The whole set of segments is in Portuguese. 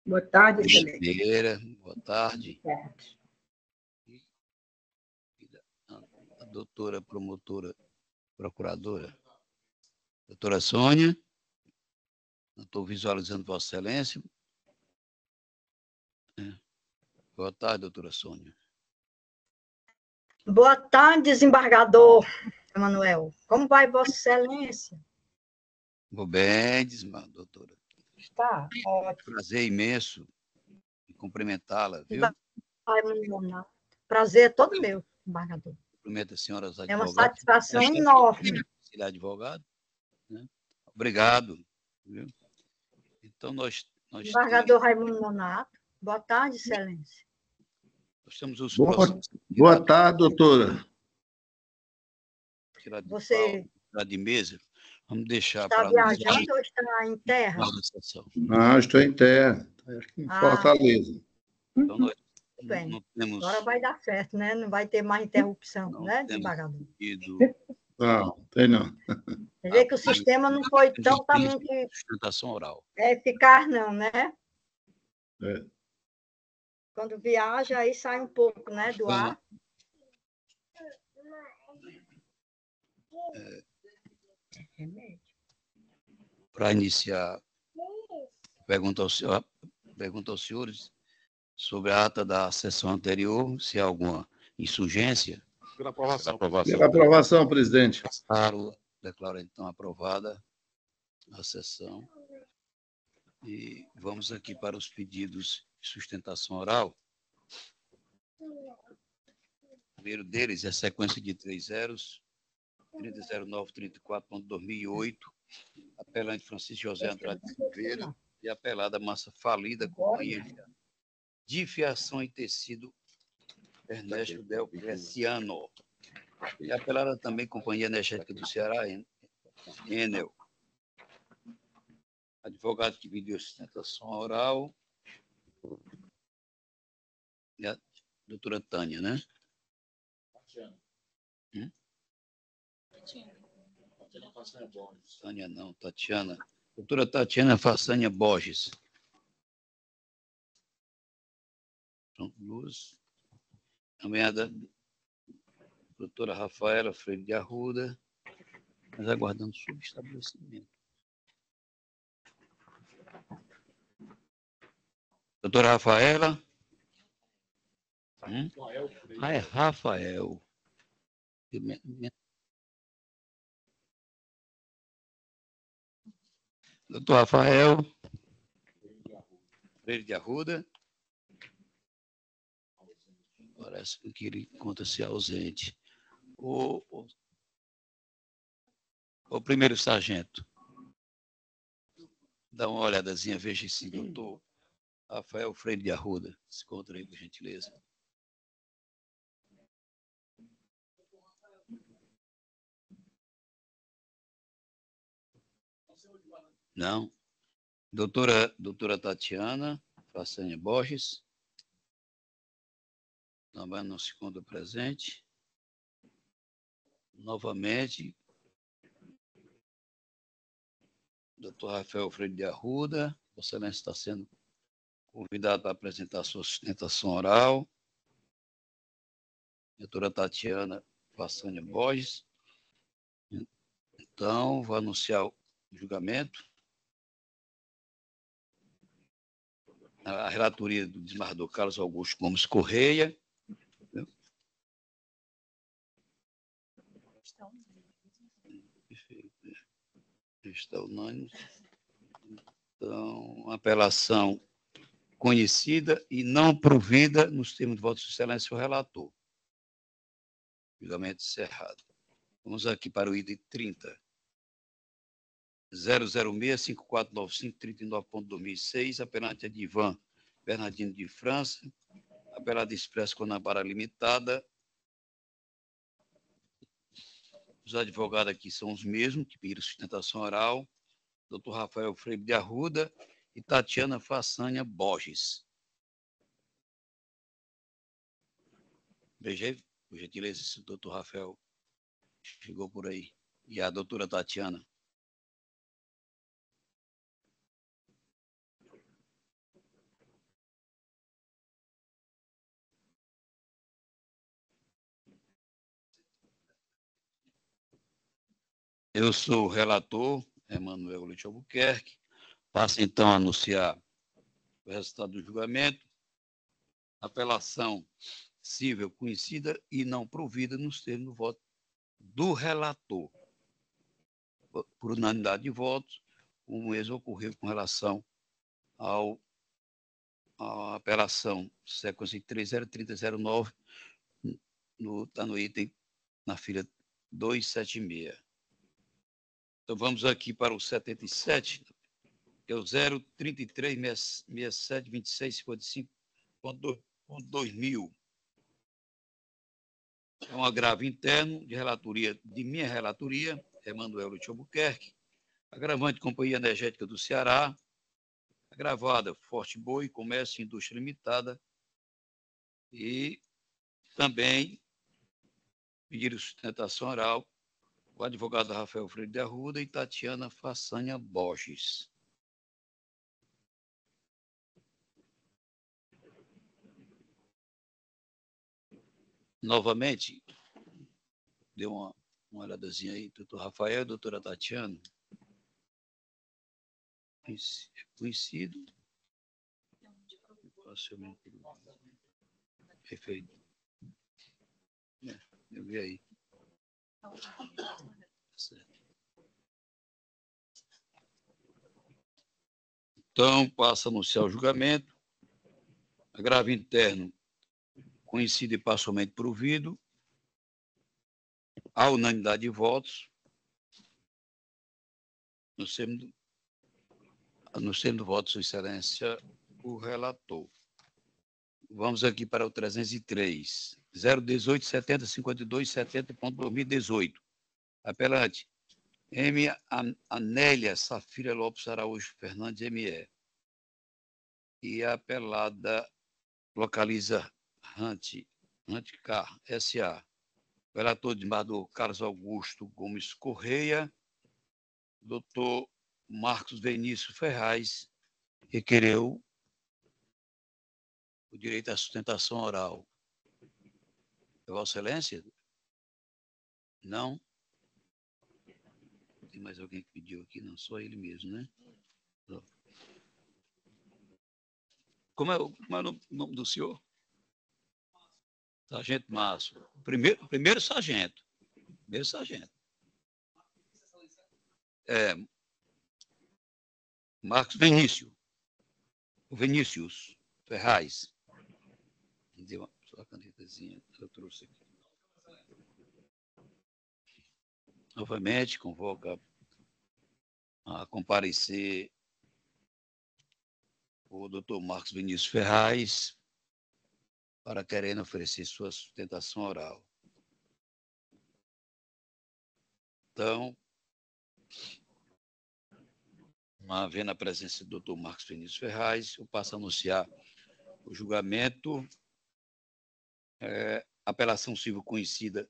Boa tarde, excelência. Boa tarde. Boa tarde. A doutora promotora, procuradora, doutora Sônia, eu estou visualizando Vossa Excelência. Boa tarde, doutora Sônia. Boa tarde, desembargador Emanuel. Como vai Vossa Excelência? Vou bem, doutora. Está ótimo. Prazer imenso em cumprimentá-la, viu? Prazer é todo meu, embargador. Cumprimento as senhoras advogadas. É uma satisfação enorme. Ele é advogado, né? Obrigado, viu? Então, nós Embargador Raimundo Nonato. Boa tarde, excelência. nós temos os Boa tarde, doutora. Você tirar de mesa. Vamos deixar está para viajando ou está em terra? Não, estou em terra, aqui em Fortaleza. Então, nós Bem, não temos... agora vai dar certo, né? Não vai ter mais interrupção, né, desembargador? Não, tem não. Quer dizer que o sistema não foi totalmente sustentação oral. Eficaz, não, né? É. Quando viaja, aí sai um pouco, né, do ar. Para iniciar, pergunto aos senhores sobre a ata da sessão anterior, se há alguma insurgência. Pela aprovação. Pela aprovação, presidente. Declaro então aprovada a sessão. E vamos aqui para os pedidos de sustentação oral. O primeiro deles é a sequência de 3 zeros, 300934.2008, apelante Francisco José Andrade Silveira e apelada Massa Falida, Companhia de Fiação e Tecido Ernesto Del Cresciano. E apelada também Companhia Energética do Ceará, Enel. Advogado que pediu sustentação oral. E a doutora Tânia, né? Tânia não, Tatiana. Doutora Tatiana Façanha Borges. Pronto, duas. Também a da doutora Rafaela Freire de Arruda, mas aguardando subestabelecimento. Doutora Rafaela? Ah, é Rafael. Doutor Rafael Freire de Arruda. Parece que ele encontra-se ausente. O primeiro sargento. Dá uma olhadazinha, veja se doutor Rafael Freire de Arruda se encontra aí, por gentileza. Não. Doutora Tatiana Façanha Borges. Também não se encontra presente. Novamente, doutor Rafael Freire de Arruda. Vossa Excelência está sendo convidado para apresentar sua sustentação oral. Doutora Tatiana Façanha Borges. Então, vou anunciar o julgamento. A relatoria do desembargador Carlos Augusto Gomes Correia. Está unânime. Então, apelação conhecida e não provida nos termos de voto de excelência o relator. Julgamento encerrado. Vamos aqui para o item 30. 006-5495-39.2006, apelante é Divan Bernardino de França, apelado Expresso Guanabara Limitada. Os advogados aqui são os mesmos que pediram sustentação oral, doutor Rafael Freire de Arruda e Tatiana Façanha Borges. Veja, por gentileza, se o doutor Rafael chegou por aí. E a doutora Tatiana. Eu sou o relator, Emanuel Leite Albuquerque. Passo, então, a anunciar o resultado do julgamento. Apelação cível conhecida e não provida nos termos do voto do relator. Por unanimidade de votos, o mesmo ocorreu com relação à apelação sequência 303009, está no item, na filha 276. Então, vamos aqui para o 77, que é o 033672655.2000. É um agravo interno de relatoria, de minha relatoria, Emanuel Leite Albuquerque, agravante Companhia Energética do Ceará, agravada Forte Boi, Comércio e Indústria Limitada, e também pediram sustentação oral o advogado Rafael Freire de Arruda e Tatiana Façanha Borges. Novamente, deu uma olhadazinha aí, doutor Rafael e doutora Tatiana. Conhecido. Perfeito. Eu vi aí. Certo. Então, passo a anunciar o julgamento. Agravo interno, conhecido e parcialmente provido. À unanimidade de votos. No termo do voto, Sua Excelência, o relator. Vamos aqui para o 303. 018705270.2018. Apelante. M. Anélia Safira Lopes Araújo Fernandes, ME. E a apelada localiza Car S.A. O relator desembargador Carlos Augusto Gomes Correia, doutor Marcos Vinícius Ferraz, requereu o direito à sustentação oral. Vossa Excelência? Não? Tem mais alguém que pediu aqui? Não, só ele mesmo, né? Como é o nome do senhor? Sargento Márcio. Primeiro sargento. Primeiro sargento. Marcos Vinícius. O Vinícius Ferraz. Deu só a canetazinha que eu trouxe aqui. Novamente, convoca a comparecer o doutor Marcos Vinícius Ferraz para querendo oferecer sua sustentação oral. Então, havendo a presença do doutor Marcos Vinícius Ferraz, eu passo a anunciar o julgamento, apelação civil conhecida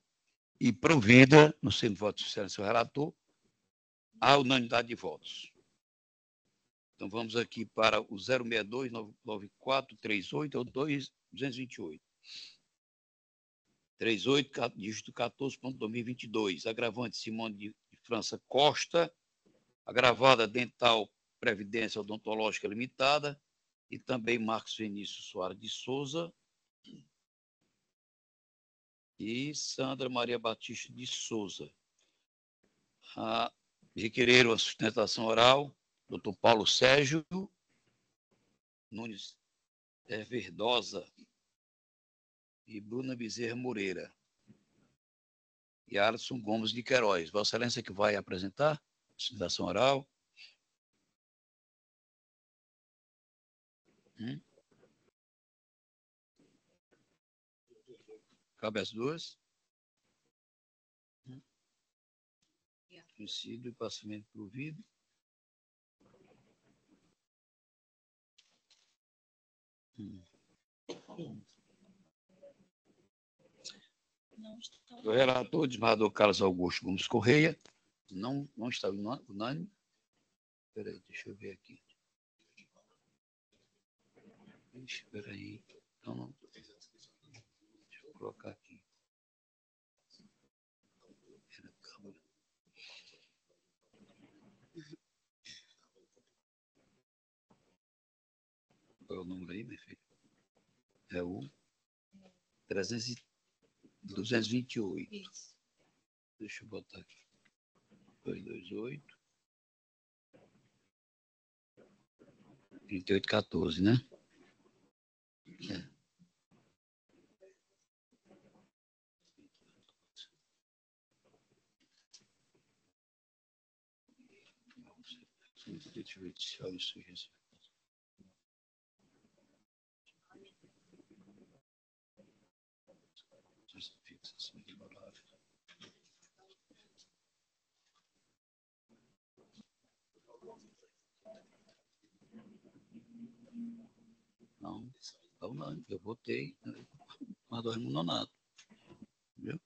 e provida, no sendo de voto do seu relator, à unanimidade de votos. Então, vamos aqui para o 062-9438 ou 228. 38, dígito 14.2022. Agravante Simone de França Costa, agravada Dental Previdência Odontológica Limitada, e também Marcos Vinícius Soares de Souza e Sandra Maria Batista de Souza. Requereram a sustentação oral, doutor Paulo Sérgio Nunes Verdosa e Bruna Bezerra Moreira e Alisson Gomes de Queiroz. Vossa Excelência que vai apresentar a sustentação oral. Cabe as duas? Conhecido e passamento provido. O relator, desembargador Carlos Augusto Gomes Correia, não está unânime. Espera aí, deixa eu ver aqui. Espera aí. Então, deixa eu colocar aqui. é o número aí, meu filho? É o 228. Isso. Deixa eu botar aqui. 228. 3814, né? É. Deixa eu ver se olha isso aqui. Não, eu botei, mas do Raimundo Nonato. Viu?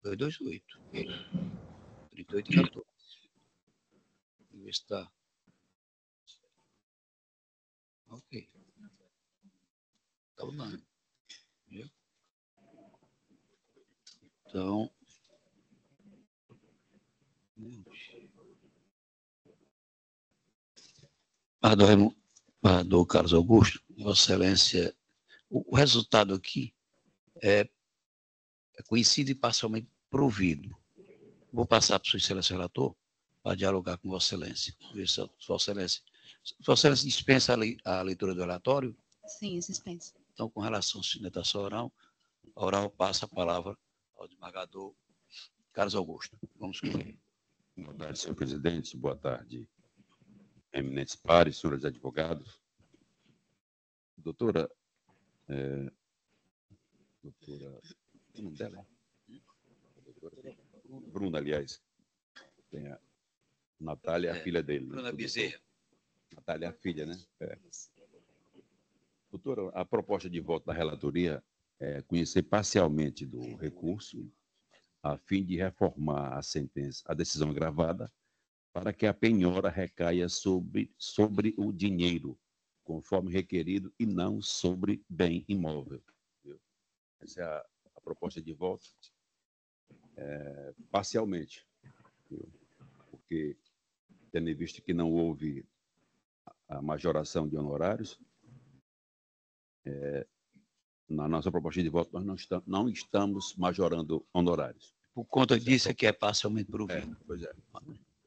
228. 3814. Vamos ver se está. Ok. Está unânime. Viu? Então. Do Carlos Augusto, Vossa Excelência, o resultado aqui é conhecido e parcialmente provido. Vou passar para o Sua Excelência Relator para dialogar com Vossa Excelência. Ver se Vossa Excelência dispensa a leitura do relatório? Sim, dispensa. Então, com relação à sustentação oral passa a palavra ao desembargador Carlos Augusto. Vamos com ele. Boa tarde, senhor presidente. Boa tarde, eminentes pares, senhores advogados. Doutora, o nome dela é? Doutora Bruna, aliás. Tem a Natália, a filha dele. Bruna Bezerra. Natália, a filha, né? Doutora, a proposta de voto da relatoria é conhecer parcialmente do recurso a fim de reformar a sentença, a decisão gravada, para que a penhora recaia sobre o dinheiro, conforme requerido, e não sobre bem imóvel. Essa é a proposta de voto, parcialmente, porque, tendo visto que não houve a majoração de honorários, na nossa proposta de voto nós não estamos majorando honorários. Por conta disso é que é parcialmente provido. Pois é.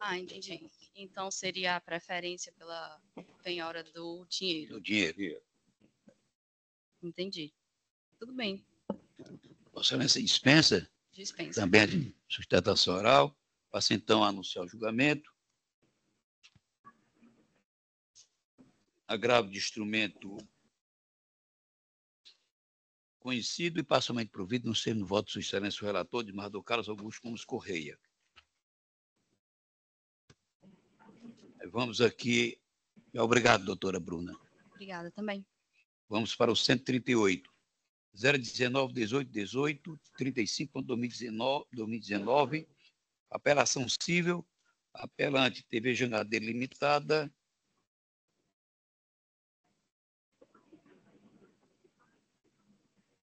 Ah, entendi. Então seria a preferência pela penhora do dinheiro. Do dinheiro. Entendi. Tudo bem. Vossa Excelência dispensa Dispensa. também a de sustentação oral. Passa então a anunciar o julgamento. Agravo de instrumento conhecido e parcialmente provido no termo do voto de Sua Excelência o relator, desembargador Carlos Augusto Gomes Correia. Vamos aqui. Obrigado, doutora Bruna. Obrigada também. Vamos para o 138. 019 18 18 35.2019. Apelação civil. Apelante TV Jangadeiro Limitada.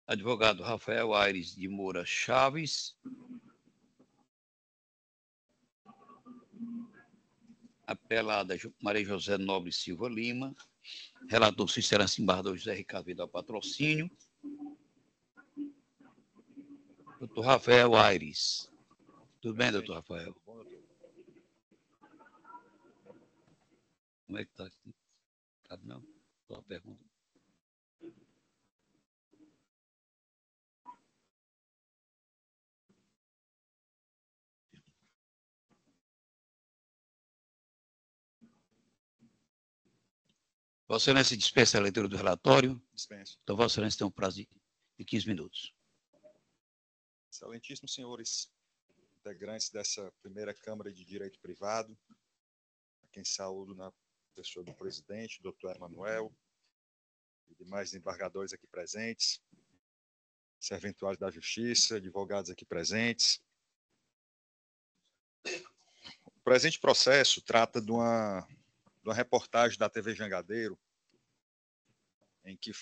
Advogado Rafael Aires de Moura Chaves. Apelada Maria José Nobre Silva Lima. Relator Sua Excelência Embargador José Ricardo Vidal Patrocínio. Doutor Rafael Aires. Tudo bem, doutor Rafael? Como é que está aqui? Não? Só uma pergunta. Vossa Excelência dispensa a leitura do relatório? Dispenso. Então, Vossa Excelência tem um prazo de 15 minutos. Excelentíssimos senhores integrantes dessa primeira Câmara de Direito Privado, a quem saúdo na pessoa do presidente, doutor Emanuel, e demais desembargadores aqui presentes, serventuários da Justiça, advogados aqui presentes. O presente processo trata de uma reportagem da TV Jangadeiro, em que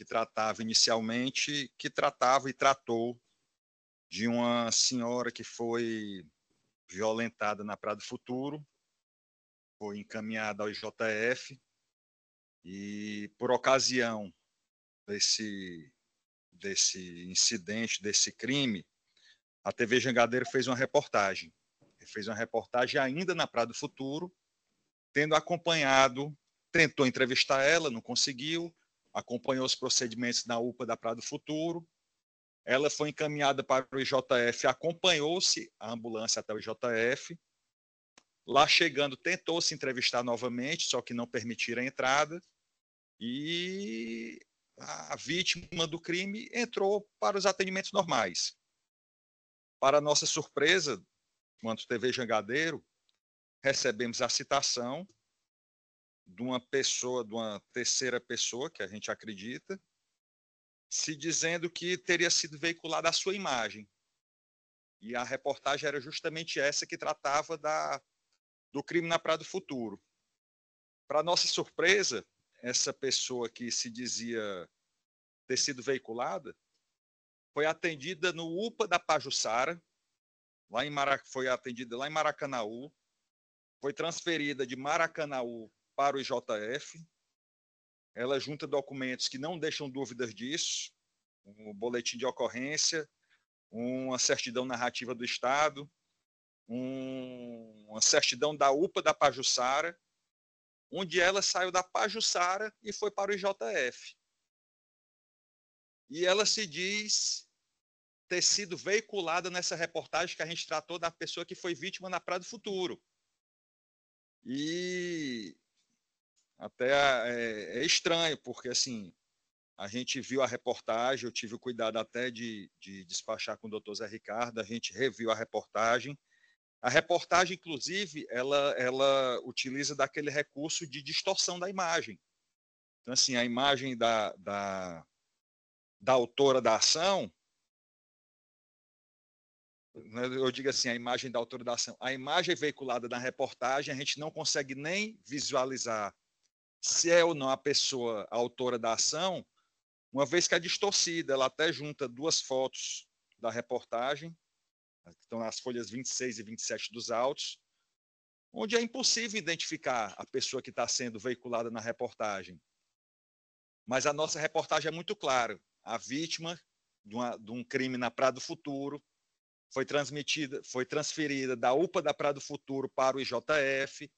tratava e tratou de uma senhora que foi violentada na Praia do Futuro, foi encaminhada ao IJF e, por ocasião desse incidente, desse crime, a TV Jangadeiro fez uma reportagem. Fez uma reportagem ainda na Praia do Futuro, tendo acompanhado, tentou entrevistar ela, não conseguiu, acompanhou os procedimentos na UPA da Praia do Futuro. Ela foi encaminhada para o IJF, acompanhou-se a ambulância até o IJF. Lá chegando, tentou se entrevistar novamente, só que não permitiram a entrada. E a vítima do crime entrou para os atendimentos normais. Para nossa surpresa, enquanto TV Jangadeiro, recebemos a citação de uma pessoa, de uma terceira pessoa, que a gente acredita, se dizendo que teria sido veiculada a sua imagem. E a reportagem era justamente essa que tratava do crime na Praia do Futuro. Para nossa surpresa, essa pessoa que se dizia ter sido veiculada foi atendida no UPA da Pajuçara, foi atendida lá em Maracanaú, foi transferida de Maracanaú para o IJF. Ela junta documentos que não deixam dúvidas disso, um boletim de ocorrência, uma certidão narrativa do Estado, uma certidão da UPA da Pajuçara, onde ela saiu da Pajuçara e foi para o IJF. E ela se diz ter sido veiculada nessa reportagem que a gente tratou da pessoa que foi vítima na Praia do Futuro. E até é estranho, porque assim, a gente viu a reportagem, eu tive o cuidado até de despachar com o doutor Zé Ricardo, a gente reviu a reportagem. A reportagem, inclusive, ela utiliza daquele recurso de distorção da imagem. Então, assim, a imagem da autora da ação, eu digo assim, a imagem da autora da ação, a imagem veiculada na reportagem, a gente não consegue nem visualizar se é ou não a pessoa a autora da ação, uma vez que é distorcida. Ela até junta duas fotos da reportagem, que estão nas folhas 26 e 27 dos autos, onde é impossível identificar a pessoa que está sendo veiculada na reportagem. Mas a nossa reportagem é muito clara. A vítima de um crime na Praia do Futuro foi transferida da UPA da Praia do Futuro para o IJF.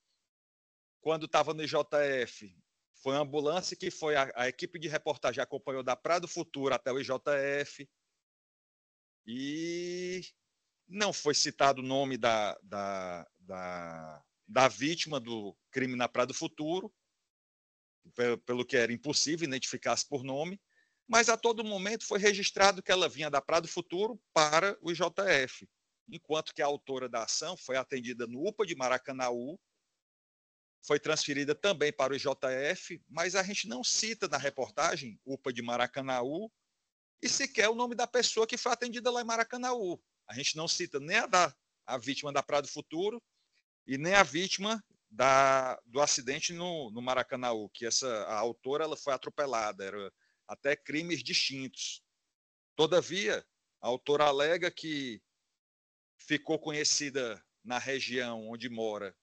Quando estava no IJF, foi uma ambulância que a equipe de reportagem acompanhou da Praia do Futuro até o IJF. E não foi citado o nome da vítima do crime na Praia do Futuro, pelo que era impossível identificar-se por nome, mas a todo momento foi registrado que ela vinha da Praia do Futuro para o IJF, enquanto que a autora da ação foi atendida no UPA de Maracanaú, foi transferida também para o IJF, mas a gente não cita na reportagem UPA de Maracanaú e sequer o nome da pessoa que foi atendida lá em Maracanaú. A gente não cita nem a vítima da Praia do Futuro e nem a vítima do acidente no Maracanaú, que a autora ela foi atropelada, era até crimes distintos. Todavia, a autora alega que ficou conhecida na região onde mora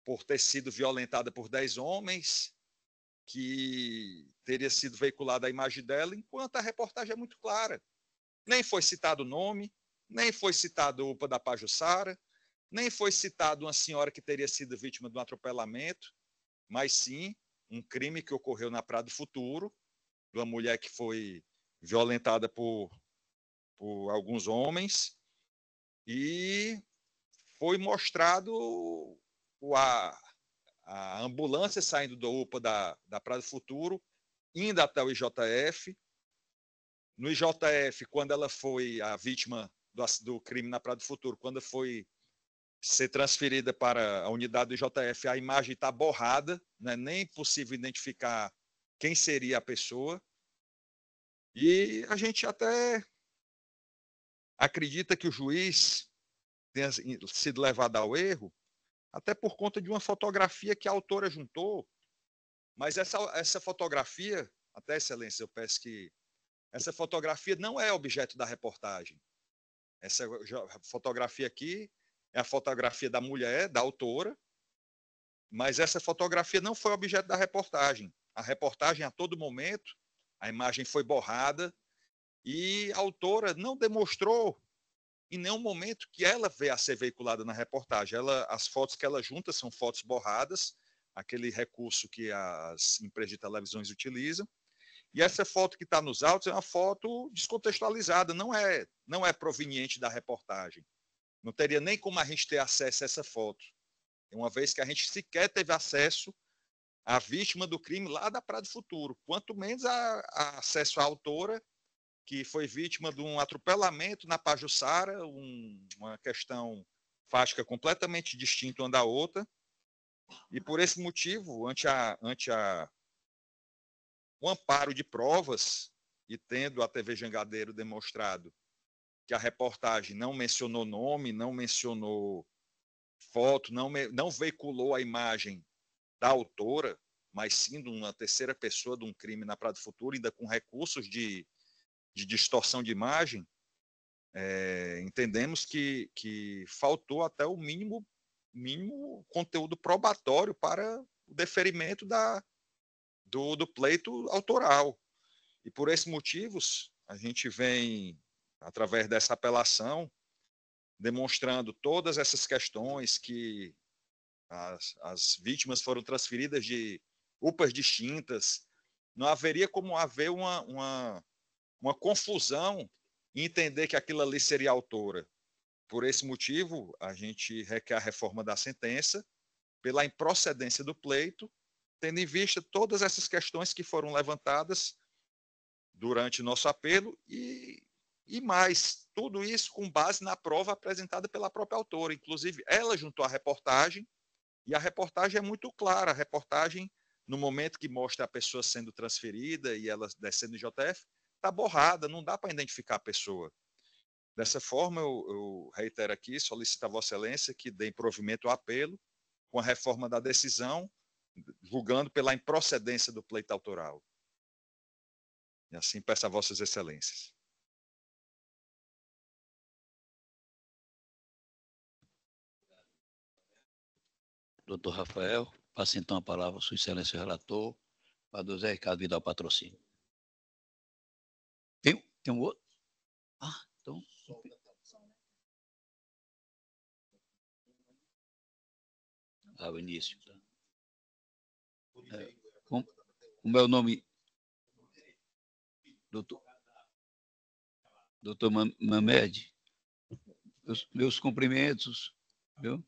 por ter sido violentada por 10 homens, que teria sido veiculada a imagem dela, enquanto a reportagem é muito clara. Nem foi citado o nome, nem foi citado o UPA da Pajuçara, nem foi citado uma senhora que teria sido vítima de um atropelamento, mas sim um crime que ocorreu na Praia do Futuro, de uma mulher que foi violentada por alguns homens, e foi mostrado a ambulância saindo do UPA da Praia do Futuro, indo até o IJF. No IJF, quando ela foi a vítima do crime na Praia do Futuro, quando foi ser transferida para a unidade do IJF, a imagem está borrada, não é nem possível identificar quem seria a pessoa. E a gente até acredita que o juiz tenha sido levado ao erro, até por conta de uma fotografia que a autora juntou, mas essa fotografia, até excelência, eu peço que essa fotografia não é objeto da reportagem. Essa fotografia aqui é a fotografia da mulher, da autora, mas essa fotografia não foi objeto da reportagem. A reportagem, a todo momento, a imagem foi borrada e a autora não demonstrou em nenhum momento que ela veio a ser veiculada na reportagem. As fotos que ela junta são fotos borradas, aquele recurso que as empresas de televisões utilizam. E essa foto que está nos autos é uma foto descontextualizada, não é proveniente da reportagem. Não teria nem como a gente ter acesso a essa foto, uma vez que a gente sequer teve acesso à vítima do crime lá da Praia do Futuro, quanto menos a acesso à autora, que foi vítima de um atropelamento na Pajuçara, uma questão fática completamente distinta uma da outra, e por esse motivo, ante o amparo de provas, e tendo a TV Jangadeiro demonstrado que a reportagem não mencionou nome, não mencionou foto, não veiculou a imagem da autora, mas sim de uma terceira pessoa de um crime na Praia do Futuro, ainda com recursos de distorção de imagem, entendemos que faltou até o mínimo conteúdo probatório para o deferimento do pleito autoral. E por esses motivos, a gente vem, através dessa apelação, demonstrando todas essas questões, que as vítimas foram transferidas de UPAs distintas, não haveria como haver uma confusão e entender que aquilo ali seria a autora. Por esse motivo, a gente requer a reforma da sentença pela improcedência do pleito, tendo em vista todas essas questões que foram levantadas durante o nosso apelo e mais, tudo isso com base na prova apresentada pela própria autora. Inclusive, ela juntou a reportagem, e a reportagem é muito clara. A reportagem, no momento que mostra a pessoa sendo transferida e ela descendo do JF, está borrada, não dá para identificar a pessoa. Dessa forma, eu reitero aqui, solicito a Vossa Excelência que dê provimento ao apelo com a reforma da decisão, julgando pela improcedência do pleito autoral. E assim peço a Vossas Excelências. Doutor Rafael, passa então a palavra à Sua Excelência Relator, para o José Ricardo Vidal Patrocínio. Tem um outro? Ah, então. O início. Tá? Como é o nome? Doutor Mamed, meus cumprimentos, viu?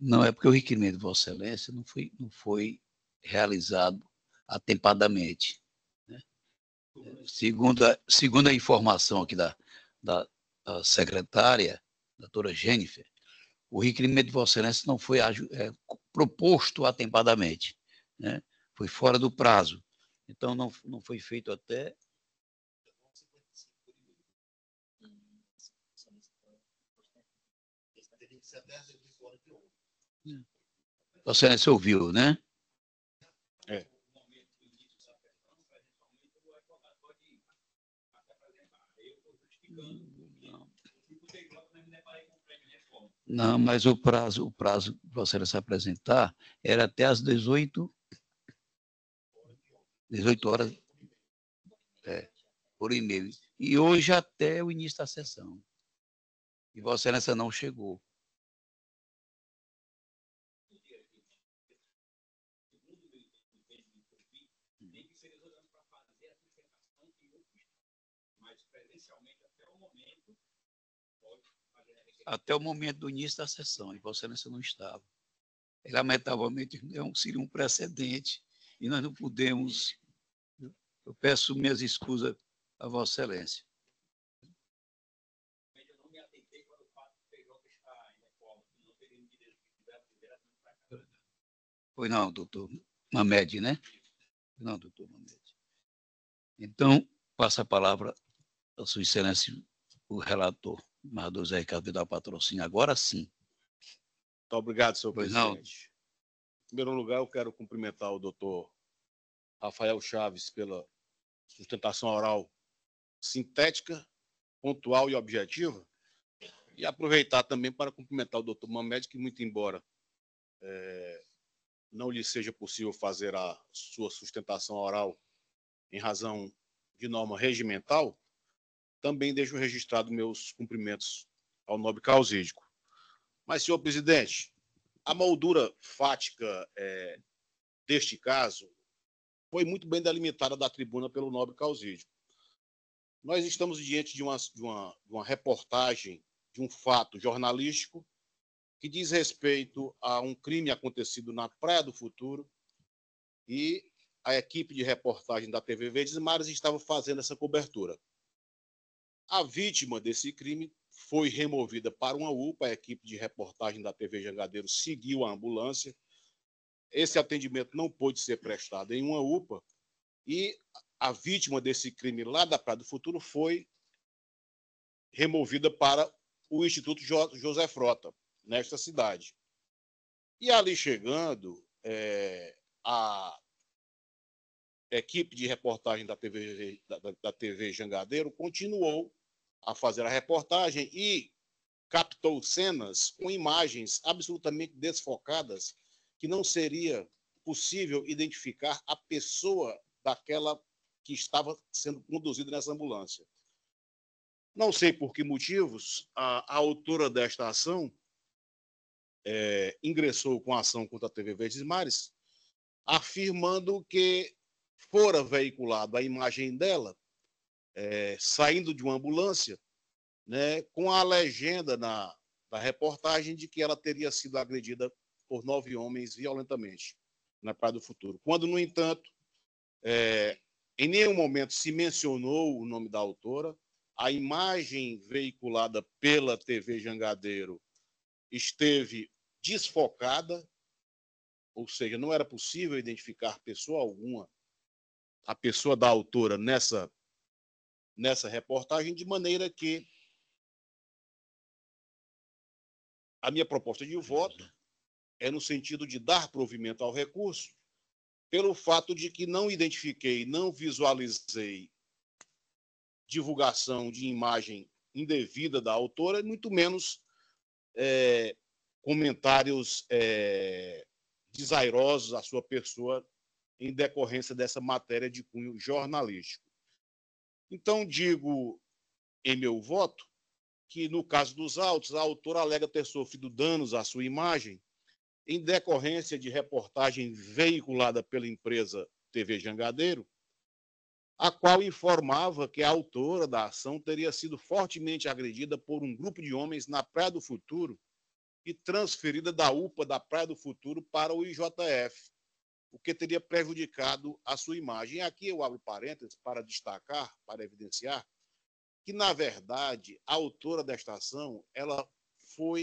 Não, é porque o requerimento de Vossa Excelência não foi realizado atempadamente, né? Segundo a informação aqui da secretária, doutora Jennifer, o requerimento de Vossa Excelência não foi proposto atempadamente, né? Foi fora do prazo. Então, não foi feito até... Vossa Excelência ouviu, né? É. Não, mas o prazo que Vossa Excelência apresentar era até às 18 horas, por e-mail. E hoje até o início da sessão. E Vossa Excelência não chegou. Até o momento do início da sessão, e Vossa Excelência não estava. Lamentavelmente, seria um precedente, e nós não podemos... Eu peço minhas escusas a Vossa Excelência. Foi não, doutor Mamed, né? Não, doutor Mamede. Então, passa a palavra a sua excelência, o relator, Mardo Zé Ricardo Vidal Patrocínio. Agora sim. Muito obrigado, senhor Pois não. presidente. Em primeiro lugar, eu quero cumprimentar o doutor Rafael Chaves pela sustentação oral sintética, pontual e objetiva, e aproveitar também para cumprimentar o doutor Mamede, que, muito embora não lhe seja possível fazer a sua sustentação oral em razão de norma regimental, também deixo registrado meus cumprimentos ao nobre causídico. Mas, senhor presidente, a moldura fática deste caso foi muito bem delimitada da tribuna pelo nobre causídico. Nós estamos diante de uma reportagem, de um fato jornalístico que diz respeito a um crime acontecido na Praia do Futuro, e a equipe de reportagem da TV Verdes Mares estava fazendo essa cobertura. A vítima desse crime foi removida para uma UPA, a equipe de reportagem da TV Jangadeiro seguiu a ambulância. Esse atendimento não pôde ser prestado em uma UPA, e a vítima desse crime lá da Praia do Futuro foi removida para o Instituto José Frota, nesta cidade. E ali chegando, a equipe de reportagem da TV Jangadeiro continuou a fazer a reportagem e captou cenas com imagens absolutamente desfocadas, que não seria possível identificar a pessoa daquela que estava sendo conduzida nessa ambulância. Não sei por que motivos a autora desta ação ingressou com a ação contra a TV Verdes Mares, afirmando que fora veiculada a imagem dela saindo de uma ambulância, né, com a legenda da reportagem de que ela teria sido agredida por 9 homens violentamente na Praia do Futuro. Quando, no entanto, em nenhum momento se mencionou o nome da autora, a imagem veiculada pela TV Jangadeiro esteve desfocada, ou seja, não era possível identificar pessoa alguma, a pessoa da autora nessa reportagem, de maneira que a minha proposta de voto é no sentido de dar provimento ao recurso, pelo fato de que não identifiquei, não visualizei divulgação de imagem indevida da autora, muito menos comentários desairosos à sua pessoa em decorrência dessa matéria de cunho jornalístico. Então, digo em meu voto que, no caso dos autos, a autora alega ter sofrido danos à sua imagem em decorrência de reportagem veiculada pela empresa TV Jangadeiro, a qual informava que a autora da ação teria sido fortemente agredida por um grupo de homens na Praia do Futuro e transferida da UPA da Praia do Futuro para o IJF, o que teria prejudicado a sua imagem. E aqui eu abro parênteses para destacar, para evidenciar, que, na verdade, a autora desta ação, ela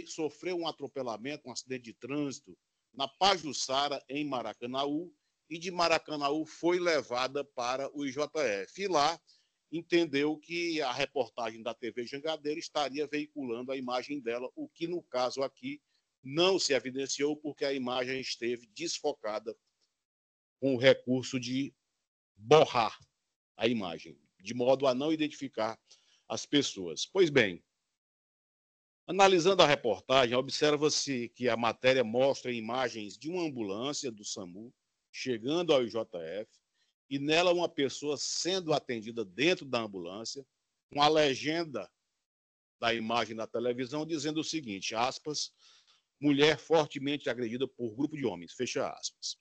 sofreu um atropelamento, um acidente de trânsito na Pajuçara, em Maracanaú, e de Maracanaú foi levada para o IJF. E lá entendeu que a reportagem da TV Jangadeiro estaria veiculando a imagem dela, o que, no caso aqui, não se evidenciou, porque a imagem esteve desfocada com o recurso de borrar a imagem, de modo a não identificar as pessoas. Pois bem, analisando a reportagem, observa-se que a matéria mostra imagens de uma ambulância do SAMU chegando ao IJF, e nela uma pessoa sendo atendida dentro da ambulância, com a legenda da imagem da televisão dizendo o seguinte, aspas, mulher fortemente agredida por grupo de homens, fecha aspas.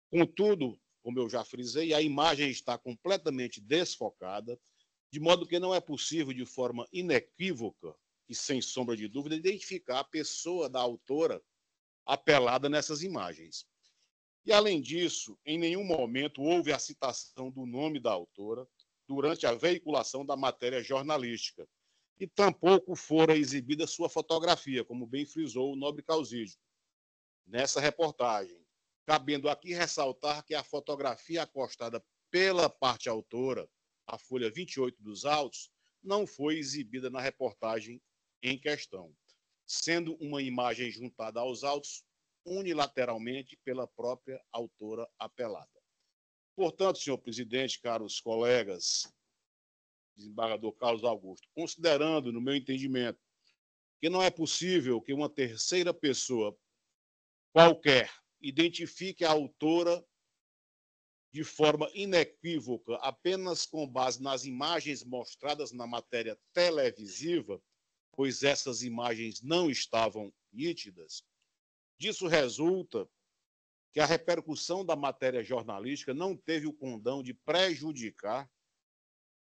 Contudo, como eu já frisei, a imagem está completamente desfocada, de modo que não é possível, de forma inequívoca e sem sombra de dúvida, identificar a pessoa da autora apelada nessas imagens. E, além disso, em nenhum momento houve a citação do nome da autora durante a veiculação da matéria jornalística, e tampouco fora exibida sua fotografia, como bem frisou o nobre causídico nessa reportagem. cabendo aqui ressaltar que a fotografia acostada pela parte autora, a folha 28 dos autos, não foi exibida na reportagem em questão, sendo uma imagem juntada aos autos unilateralmente pela própria autora apelada. Portanto, senhor presidente, caros colegas, desembargador Carlos Augusto, considerando, no meu entendimento, que não é possível que uma terceira pessoa qualquer identifique a autora de forma inequívoca apenas com base nas imagens mostradas na matéria televisiva, pois essas imagens não estavam nítidas, disso resulta que a repercussão da matéria jornalística não teve o condão de prejudicar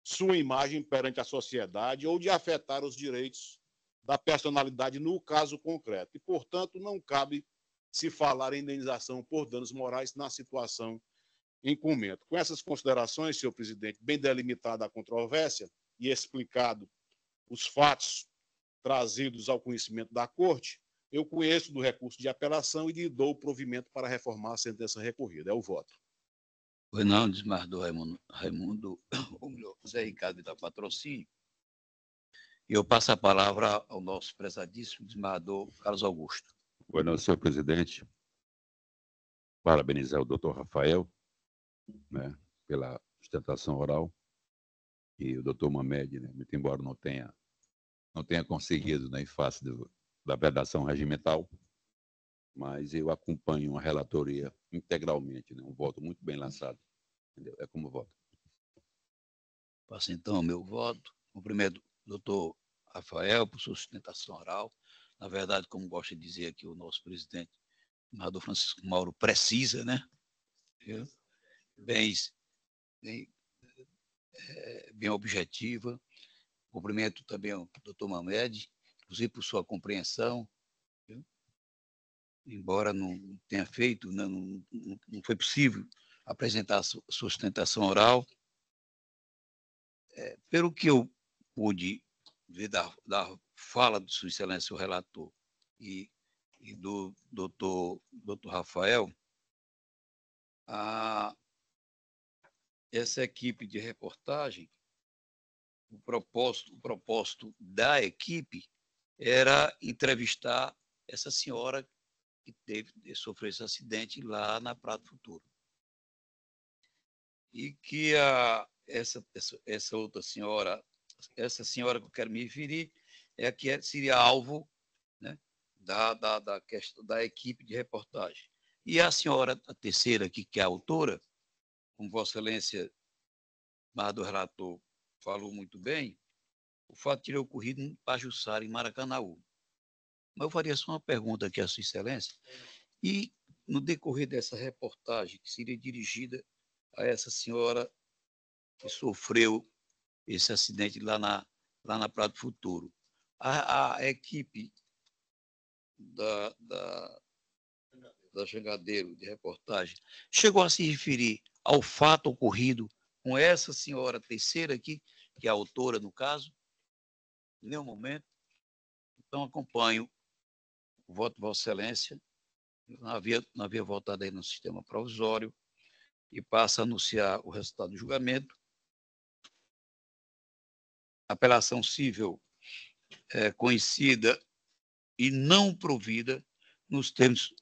sua imagem perante a sociedade ou de afetar os direitos da personalidade no caso concreto. E, portanto, não cabe se falar em indenização por danos morais na situação em comento. Com essas considerações, senhor presidente, bem delimitada a controvérsia e explicado os fatos trazidos ao conhecimento da Corte, eu conheço do recurso de apelação e lhe dou o provimento para reformar a sentença recorrida. É o voto. Pois não, desembargador Raimundo, Zé Ricardo da Patrocínio. E eu passo a palavra ao nosso prezadíssimo desembargador Carlos Augusto. Pois não, senhor presidente. Parabenizar o doutor Rafael, né, pela sustentação oral, e o doutor Mamed, né, muito embora não tenha conseguido, né, em face da vedação regimental, mas eu acompanho a relatoria integralmente, né, um voto muito bem lançado, entendeu? É como voto. Passo então o meu voto. Cumprimento o doutor Rafael por sua sustentação oral. Na verdade, como gosta de dizer aqui o nosso presidente, o senador Francisco Mauro, precisa, né? Bem objetiva. Cumprimento também o doutor Mamed, inclusive por sua compreensão, viu? Embora não tenha feito, não foi possível apresentar a sua sustentação oral. Pelo que eu pude ver da fala de Sua Excelência, o relator, e do doutor Rafael, essa equipe de reportagem, o propósito da equipe era entrevistar essa senhora que sofreu esse acidente lá na Prado Futuro. E que essa outra senhora, essa senhora que eu quero me referir, é a que seria alvo, né, da equipe de reportagem. E a senhora, a terceira aqui, que é a autora, como Vossa Excelência, do relator, falou muito bem, o fato teria ocorrido em Pajuçara, em Maracanaú. Mas eu faria só uma pergunta aqui à Sua Excelência, e no decorrer dessa reportagem, que seria dirigida a essa senhora que sofreu esse acidente lá na Praia do Futuro, a equipe da Jangadeiro de reportagem chegou a se referir ao fato ocorrido com essa senhora terceira aqui, que é a autora no caso, em nenhum momento. Então, acompanho o voto de Vossa Excelência. Não havia votado aí no sistema provisório e passa a anunciar o resultado do julgamento. Apelação cível conhecida e não provida nos termos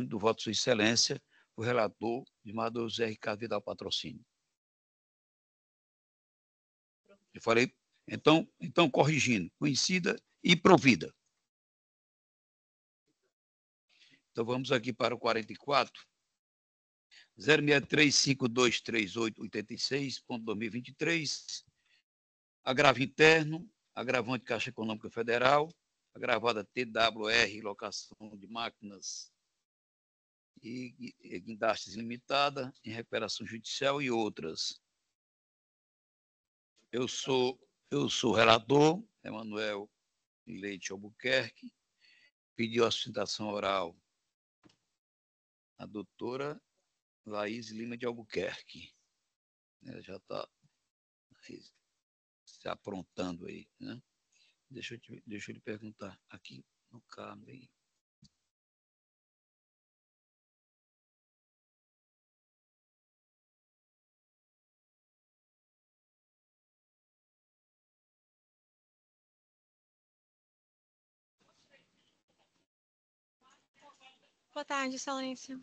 do voto de Sua Excelência, o relator, desembargador José Ricardo Vidal Patrocínio. Eu falei, então corrigindo, conhecida e provida. Então, vamos aqui para o 44. 063523886.2023. Agravo interno, agravante Caixa Econômica Federal, agravada TWR, locação de máquinas e guindastes limitada, em recuperação judicial e outras. Eu sou relator, Emanuel Leite Albuquerque, pediu a sustentação oral a doutora Laís Lima de Albuquerque. Já está se aprontando aí, né? Deixa eu lhe perguntar aqui no caso aí. Boa tarde, Excelência.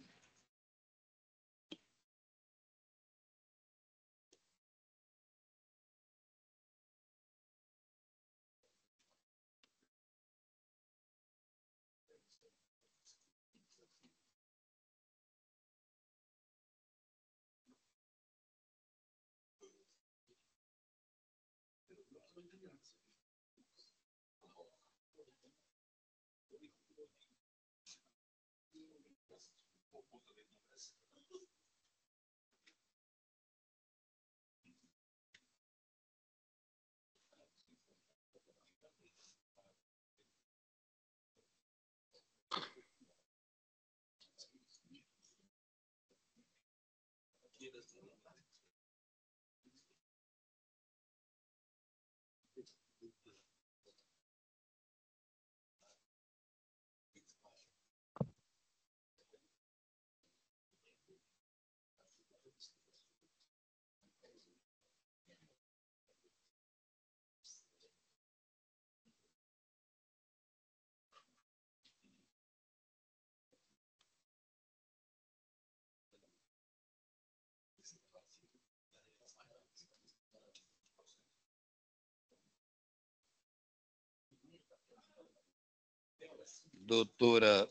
Doutora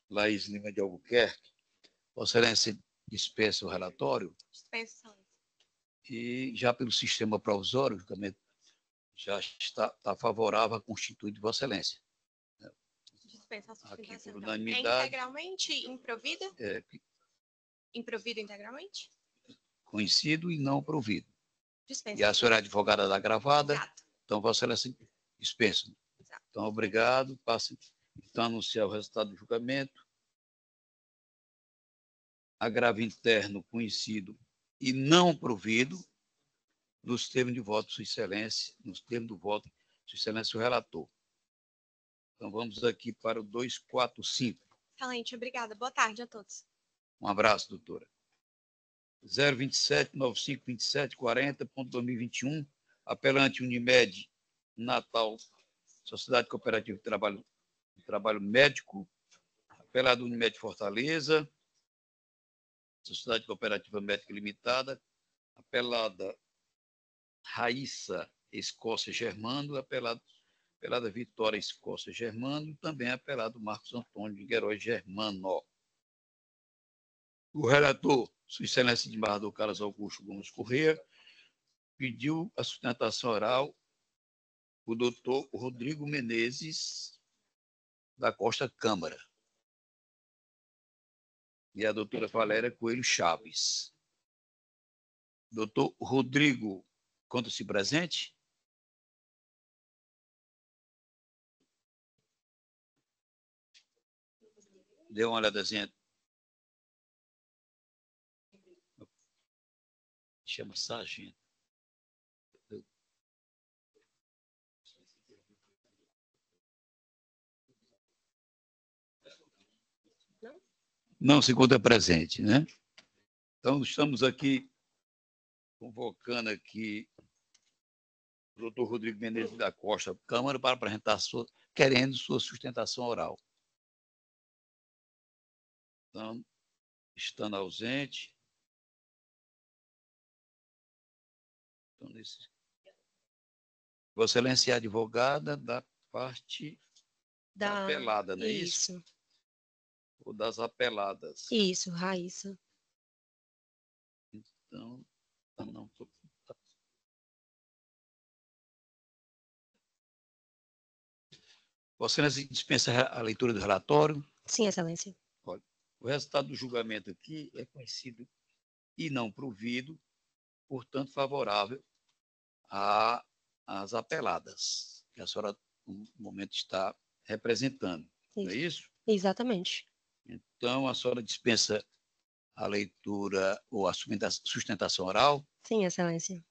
Laís Lima de Albuquerque, Vossa Excelência dispensa o relatório Dispensa, Excelência. e já pelo sistema provisório, o julgamento já está favorável a constituir de Vossa Excelência. Dispensa a Aqui sustentação. por Então. É unanimidade. integralmente improvida? Improvido integralmente? Conhecido e não provido. Dispensa. E a senhora é advogada da gravada, Exato. então Vossa Excelência dispensa. Exato. Então, obrigado. Passe então a anunciar o resultado do julgamento. Agravo interno conhecido e não provido, nos termos de voto, Sua Excelência, nos termos do voto, Sua Excelência, o relator. Então, vamos aqui para o 245. Excelente, obrigada. Boa tarde a todos. Um abraço, doutora. 027-9527-40.2021, apelante Unimed Natal, Sociedade Cooperativa de Trabalho Médico, apelado Unimed Fortaleza, Sociedade Cooperativa Médica Limitada, apelada Raíssa Escócia Germano, apelada Vitória Escócia Germano, também apelado Marcos Antônio de Queiroz Germano. O relator, Sua Excelência de Embargador Carlos Augusto Gomes Corrêa, pediu a sustentação oral o doutor Rodrigo Menezes da Costa Câmara e a doutora Valéria Coelho Chaves. Doutor Rodrigo, conta-se presente? Dê uma olhadazinha. Chama sargento. Não se encontra presente, né? Então, estamos aqui convocando aqui o doutor Rodrigo Menezes da Costa Câmara para apresentar querendo sua sustentação oral. Então, estando ausente. Então, Vossa Excelência é advogada da parte da apelada, não é isso? Ou das apeladas? Isso, Raíssa. Então, não. Vossa Excelência dispensa a leitura do relatório? Sim, Excelência. Olha, o resultado do julgamento aqui é conhecido e não provido, portanto, favorável às apeladas, que a senhora, no momento, está representando. Não é isso? Exatamente. Então, a senhora dispensa a leitura ou a sustentação oral? Sim, Excelência.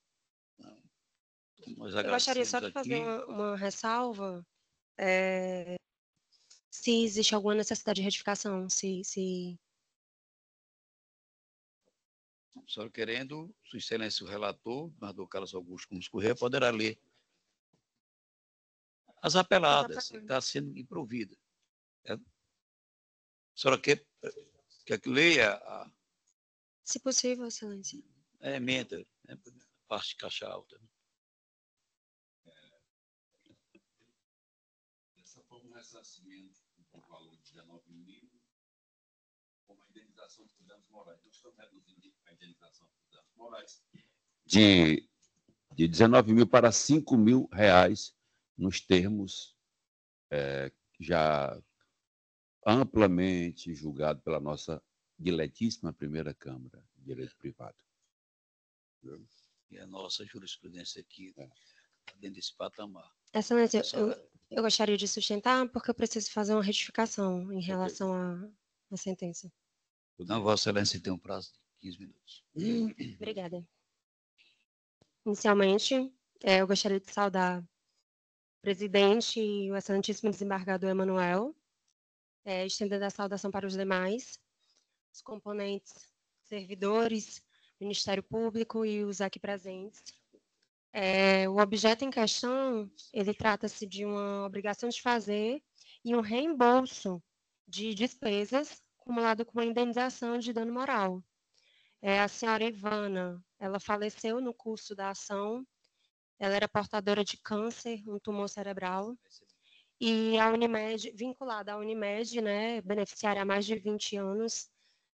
Nós Eu gostaria só de aqui. fazer uma ressalva. Se existe alguma necessidade de retificação, A senhora querendo, Sua Excelência, o relator, Dr. Carlos Augusto Gomes Corrêa, poderá ler as apeladas, que está sendo improvida. A senhora quer que leia a Se possível, Excelência. emenda, né, parte de caixa alta? Essa foi um ressarcimento com valor de 19 mil, com uma indenização por danos morais. Nós estamos reduzindo a indenização por danos morais de 19 mil para 5 mil reais, nos termos já amplamente julgado pela nossa diletíssima primeira Câmara de Direito Privado. E a nossa jurisprudência aqui está dentro desse patamar. Excelência, eu gostaria de sustentar porque eu preciso fazer uma retificação em relação à sentença. Então, Vossa Excelência tem um prazo de 15 minutos. Obrigada. Inicialmente, eu gostaria de saudar o presidente e o excelentíssimo desembargador Emanuel, estendendo a saudação para os demais, os componentes servidores, Ministério Público e os aqui presentes. O objeto em questão, ele trata-se de uma obrigação de fazer e um reembolso de despesas acumulado com uma indenização de dano moral. A senhora Ivana, ela faleceu no curso da ação, ela era portadora de câncer, um tumor cerebral, e a Unimed, vinculada à Unimed, né, beneficiária há mais de 20 anos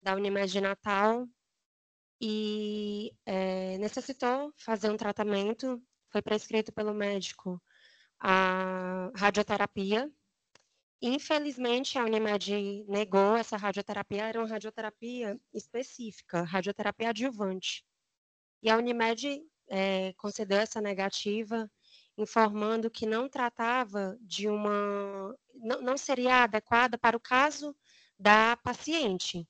da Unimed de Natal, e necessitou fazer um tratamento, foi prescrito pelo médico a radioterapia. Infelizmente, a Unimed negou essa radioterapia, era uma radioterapia específica, radioterapia adjuvante. E a Unimed concedeu essa negativa, informando que não tratava de não seria adequada para o caso da paciente.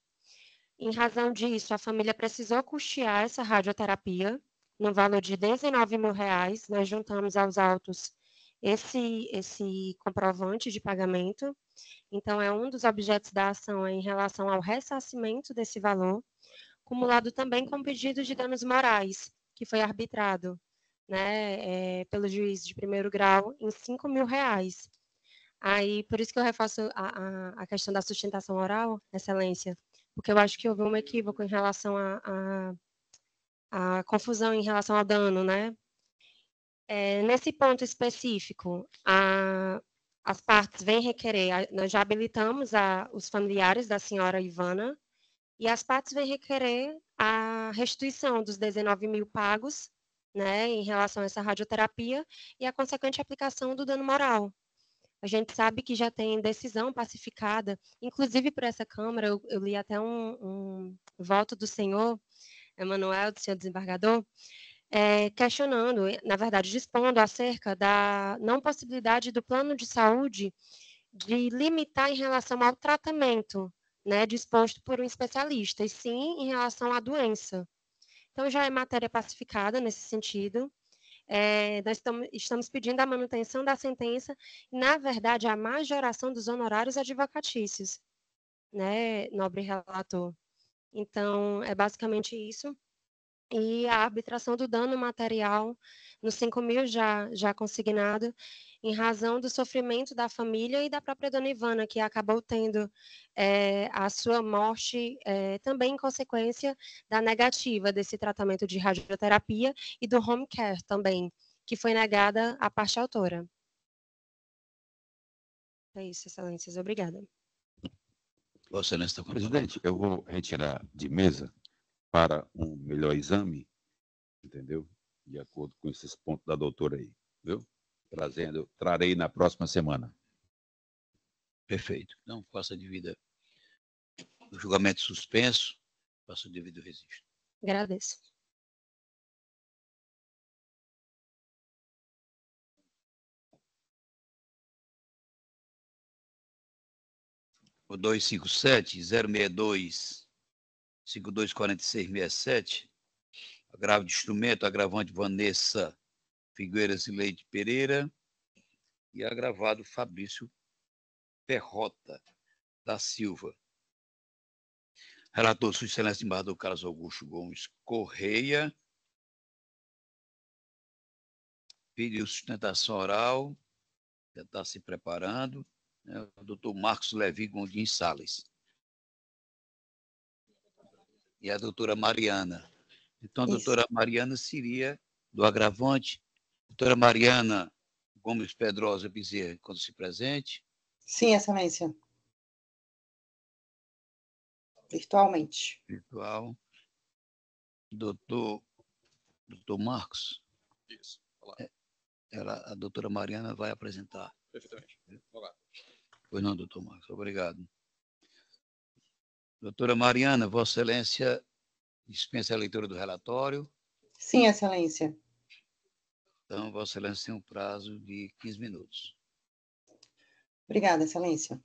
Em razão disso, a família precisou custear essa radioterapia no valor de 19 mil reais. Nós juntamos aos autos esse comprovante de pagamento. Então, é um dos objetos da ação em relação ao ressarcimento desse valor, acumulado também com pedido de danos morais, que foi arbitrado, né, pelo juiz de primeiro grau em 5 mil reais. Aí, por isso que eu reforço a questão da sustentação oral, Excelência, porque eu acho que houve um equívoco em relação à confusão em relação ao dano, né? Nesse ponto específico, as partes vêm requerer, nós já habilitamos os familiares da senhora Ivana, e as partes vêm requerer a restituição dos 19 mil pagos, né, em relação a essa radioterapia, e a consequente aplicação do dano moral. A gente sabe que já tem decisão pacificada, inclusive por essa Câmara, eu li até um voto do senhor Emanuel, do senhor desembargador, questionando, na verdade, dispondo acerca da não possibilidade do plano de saúde de limitar em relação ao tratamento, né, disposto por um especialista, e sim em relação à doença. Então, já é matéria pacificada nesse sentido. Nós estamos pedindo a manutenção da sentença e, na verdade, a majoração dos honorários advocatícios, né, nobre relator. Então, é basicamente isso. E a arbitração do dano material nos 5 mil já consignado, em razão do sofrimento da família e da própria dona Ivana, que acabou tendo a sua morte também em consequência da negativa desse tratamento de radioterapia e do home care também, que foi negada à parte autora. É isso, excelências. Obrigada. Vossa Excelência está com a palavra. Presidente, eu vou retirar de mesa para um melhor exame, entendeu? De acordo com esses pontos da doutora aí, viu? Trarei na próxima semana. Perfeito. Não, faça devida o julgamento suspenso, faça o devido registro. Agradeço. O 257-062-5246-67, agravo de instrumento, agravante Vanessa Figueiras e Leite Pereira e agravado Fabrício Perrota da Silva. Relator, Sua Excelência Embaixador Carlos Augusto Gomes Correia. Pediu sustentação oral, já está se preparando. né, o doutor Marcos Levi Gondim Salles. E a doutora Mariana. Então, a doutora Mariana seria do agravante. Doutora Mariana Gomes Pedrosa Bezerra, quando se presente. Sim, Excelência. Virtualmente. Virtual. Doutor Marcos. Isso. Olá. A doutora Mariana vai apresentar. Perfeitamente. Olá. Pois não, doutor Marcos. Obrigado. Doutora Mariana, Vossa Excelência dispensa a leitura do relatório. Sim, Excelência. Então, Vossa Excelência tem um prazo de 15 minutos. Obrigada, Excelência.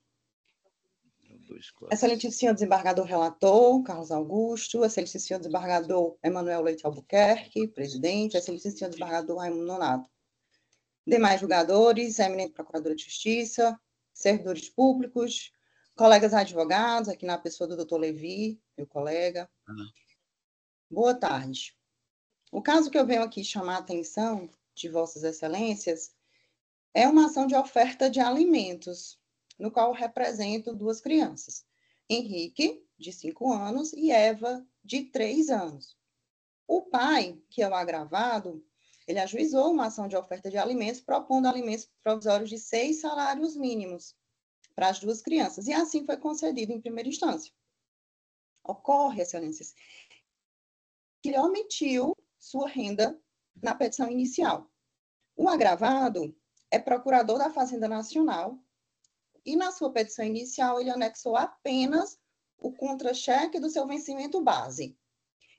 2, 4. Excelentíssimo senhor desembargador relator, Carlos Augusto, excelentíssimo senhor desembargador Emanuel Leite Albuquerque, presidente, excelentíssimo senhor desembargador Raimundo Nonato. Demais julgadores, eminente procuradora de justiça, servidores públicos, colegas advogados, aqui na pessoa do doutor Levi, meu colega. Boa tarde. O caso que eu venho aqui chamar a atenção de vossas excelências é uma ação de oferta de alimentos, no qual represento 2 crianças, Henrique, de 5 anos, e Eva, de 3 anos. O pai, que é o agravado, ele ajuizou uma ação de oferta de alimentos, propondo alimentos provisórios de 6 salários mínimos para as 2 crianças, e assim foi concedido em primeira instância. Ocorre, excelências, que ele omitiu sua renda na petição inicial. O agravado é procurador da Fazenda Nacional, e na sua petição inicial ele anexou apenas o contra-cheque do seu vencimento base.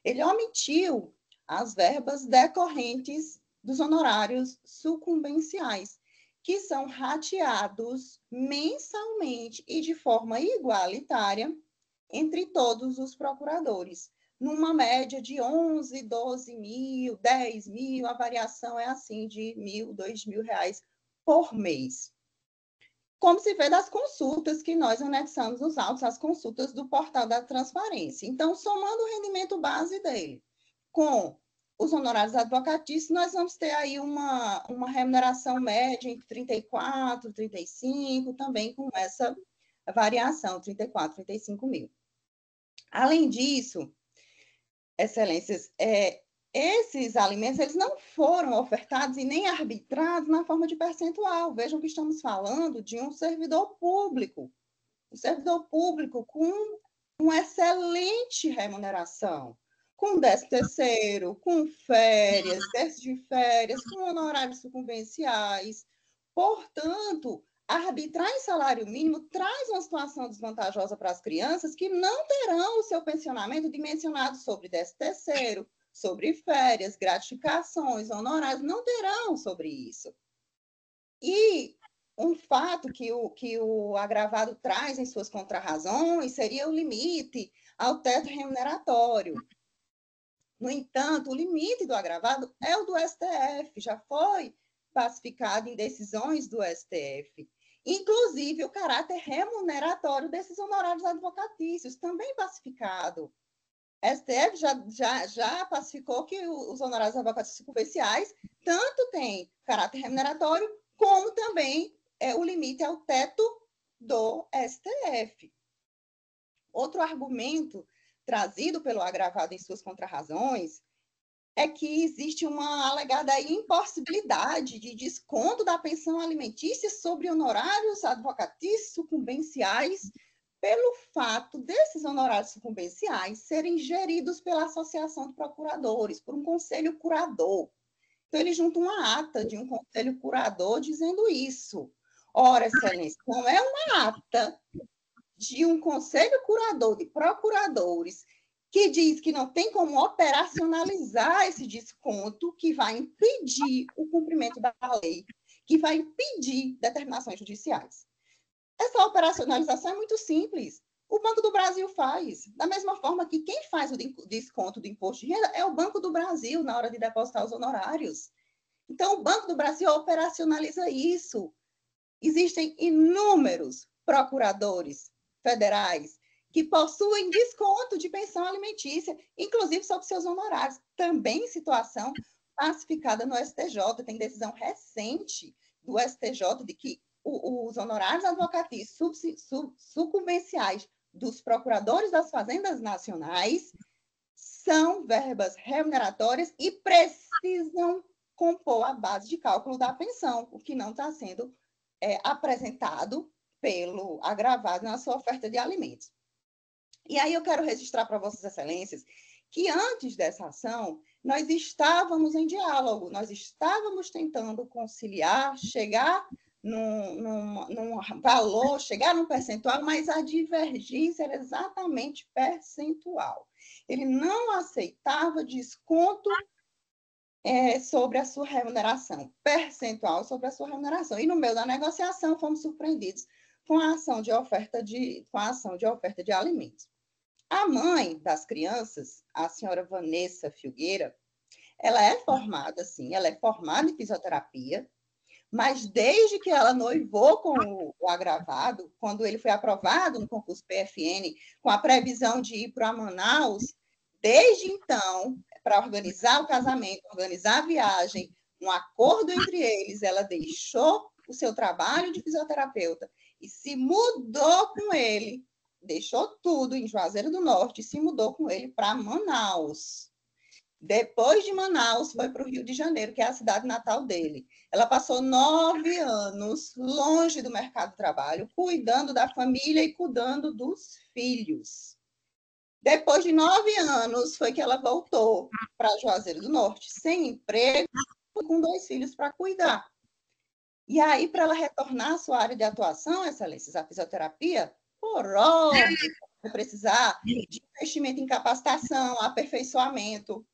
Ele omitiu as verbas decorrentes dos honorários sucumbenciais, que são rateados mensalmente e de forma igualitária entre todos os procuradores, numa média de 11, 12 mil, 10 mil, a variação é assim de R$ 1.000, R$ 2.000 por mês. Como se vê das consultas que nós anexamos nos autos, as consultas do portal da transparência. Então, somando o rendimento base dele com os honorários advocatícios, nós vamos ter aí uma remuneração média entre 34, 35, também com essa variação, 34, 35 mil. Além disso, excelências, esses alimentos eles não foram ofertados e nem arbitrados na forma de percentual. Vejam que estamos falando de um servidor público com uma excelente remuneração, com 13º, com férias, teste de férias, com honorários sucumbenciais. Portanto, arbitrar em salário mínimo traz uma situação desvantajosa para as crianças que não terão o seu pensionamento dimensionado sobre 13º, sobre férias, gratificações, honorários, não terão sobre isso. E um fato que o agravado traz em suas contrarrazões seria o limite ao teto remuneratório. No entanto, o limite do agravado é o do STF, já foi pacificado em decisões do STF. Inclusive, o caráter remuneratório desses honorários advocatícios, também pacificado. STF já pacificou que os honorários advocatícios sucumbenciais tanto têm caráter remuneratório, como também o limite é o teto do STF. Outro argumento trazido pelo agravado em suas contrarrazões é que existe uma alegada impossibilidade de desconto da pensão alimentícia sobre honorários advocatícios sucumbenciais pelo fato desses honorários sucumbenciais serem geridos pela Associação de Procuradores, por um conselho curador. Então, ele junta uma ata de um conselho curador dizendo isso. Ora, excelência, não é uma ata de um conselho curador de procuradores que diz que não tem como operacionalizar esse desconto, que vai impedir o cumprimento da lei, que vai impedir determinações judiciais. Essa operacionalização é muito simples. O Banco do Brasil faz. Da mesma forma que quem faz o desconto do imposto de renda é o Banco do Brasil na hora de depositar os honorários. Então, o Banco do Brasil operacionaliza isso. Existem inúmeros procuradores federais que possuem desconto de pensão alimentícia, inclusive sobre seus honorários. Também situação pacificada no STJ. Tem decisão recente do STJ de que os honorários advocatícios sucumbenciais dos procuradores das fazendas nacionais são verbas remuneratórias e precisam compor a base de cálculo da pensão, o que não está sendo apresentado pelo agravado na sua oferta de alimentos. E aí eu quero registrar para Vossas Excelências que antes dessa ação, nós estávamos em diálogo, nós estávamos tentando conciliar, chegar num valor, chegar num percentual, mas a divergência era exatamente percentual. Ele não aceitava desconto sobre a sua remuneração, percentual sobre a sua remuneração. E no meio da negociação fomos surpreendidos com a ação de oferta de alimentos. A mãe das crianças, a senhora Vanessa Filgueira, ela é formada, sim, ela é formada em fisioterapia, mas desde que ela noivou com o agravado, quando ele foi aprovado no concurso PFN, com a previsão de ir para Manaus, desde então, para organizar o casamento, organizar a viagem, um acordo entre eles, ela deixou o seu trabalho de fisioterapeuta e se mudou com ele, deixou tudo em Juazeiro do Norte e se mudou com ele para Manaus. Depois de Manaus, foi para o Rio de Janeiro, que é a cidade natal dele. Ela passou 9 anos longe do mercado de trabalho, cuidando da família e cuidando dos filhos. Depois de 9 anos, foi que ela voltou para Juazeiro do Norte, sem emprego, com 2 filhos para cuidar. E aí, para ela retornar à sua área de atuação, Excelências, a fisioterapia, por óbvio, vai precisar de investimento em capacitação, aperfeiçoamento.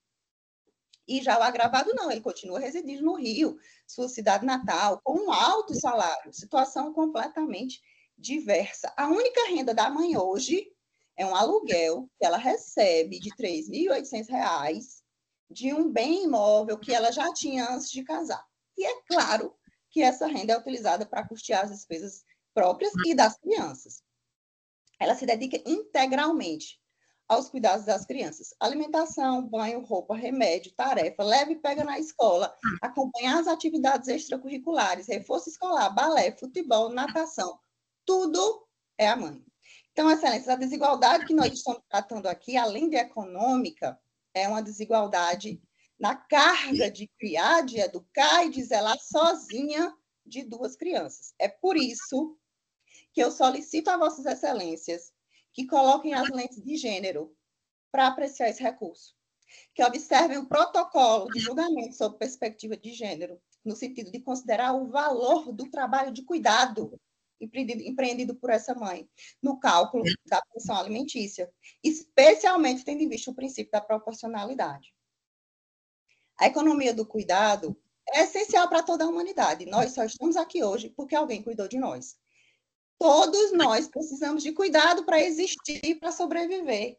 E já o agravado não, ele continua residindo no Rio, sua cidade natal, com um alto salário, situação completamente diversa. A única renda da mãe hoje é um aluguel que ela recebe de R$ 3.800 de um bem imóvel que ela já tinha antes de casar. E é claro que essa renda é utilizada para custear as despesas próprias e das crianças. Ela se dedica integralmente aos cuidados das crianças. Alimentação, banho, roupa, remédio, tarefa, leve e pega na escola, acompanhar as atividades extracurriculares, reforço escolar, balé, futebol, natação, tudo é a mãe. Então, Excelência, a desigualdade que nós estamos tratando aqui, além de econômica, é uma desigualdade na carga de criar, de educar e de zelar sozinha de 2 crianças. É por isso que eu solicito a Vossas Excelências que coloquem as lentes de gênero para apreciar esse recurso, que observem o protocolo de julgamento sob perspectiva de gênero, no sentido de considerar o valor do trabalho de cuidado empreendido por essa mãe, no cálculo da pensão alimentícia, especialmente tendo em vista o princípio da proporcionalidade. A economia do cuidado é essencial para toda a humanidade. Nós só estamos aqui hoje porque alguém cuidou de nós. Todos nós precisamos de cuidado para existir e para sobreviver.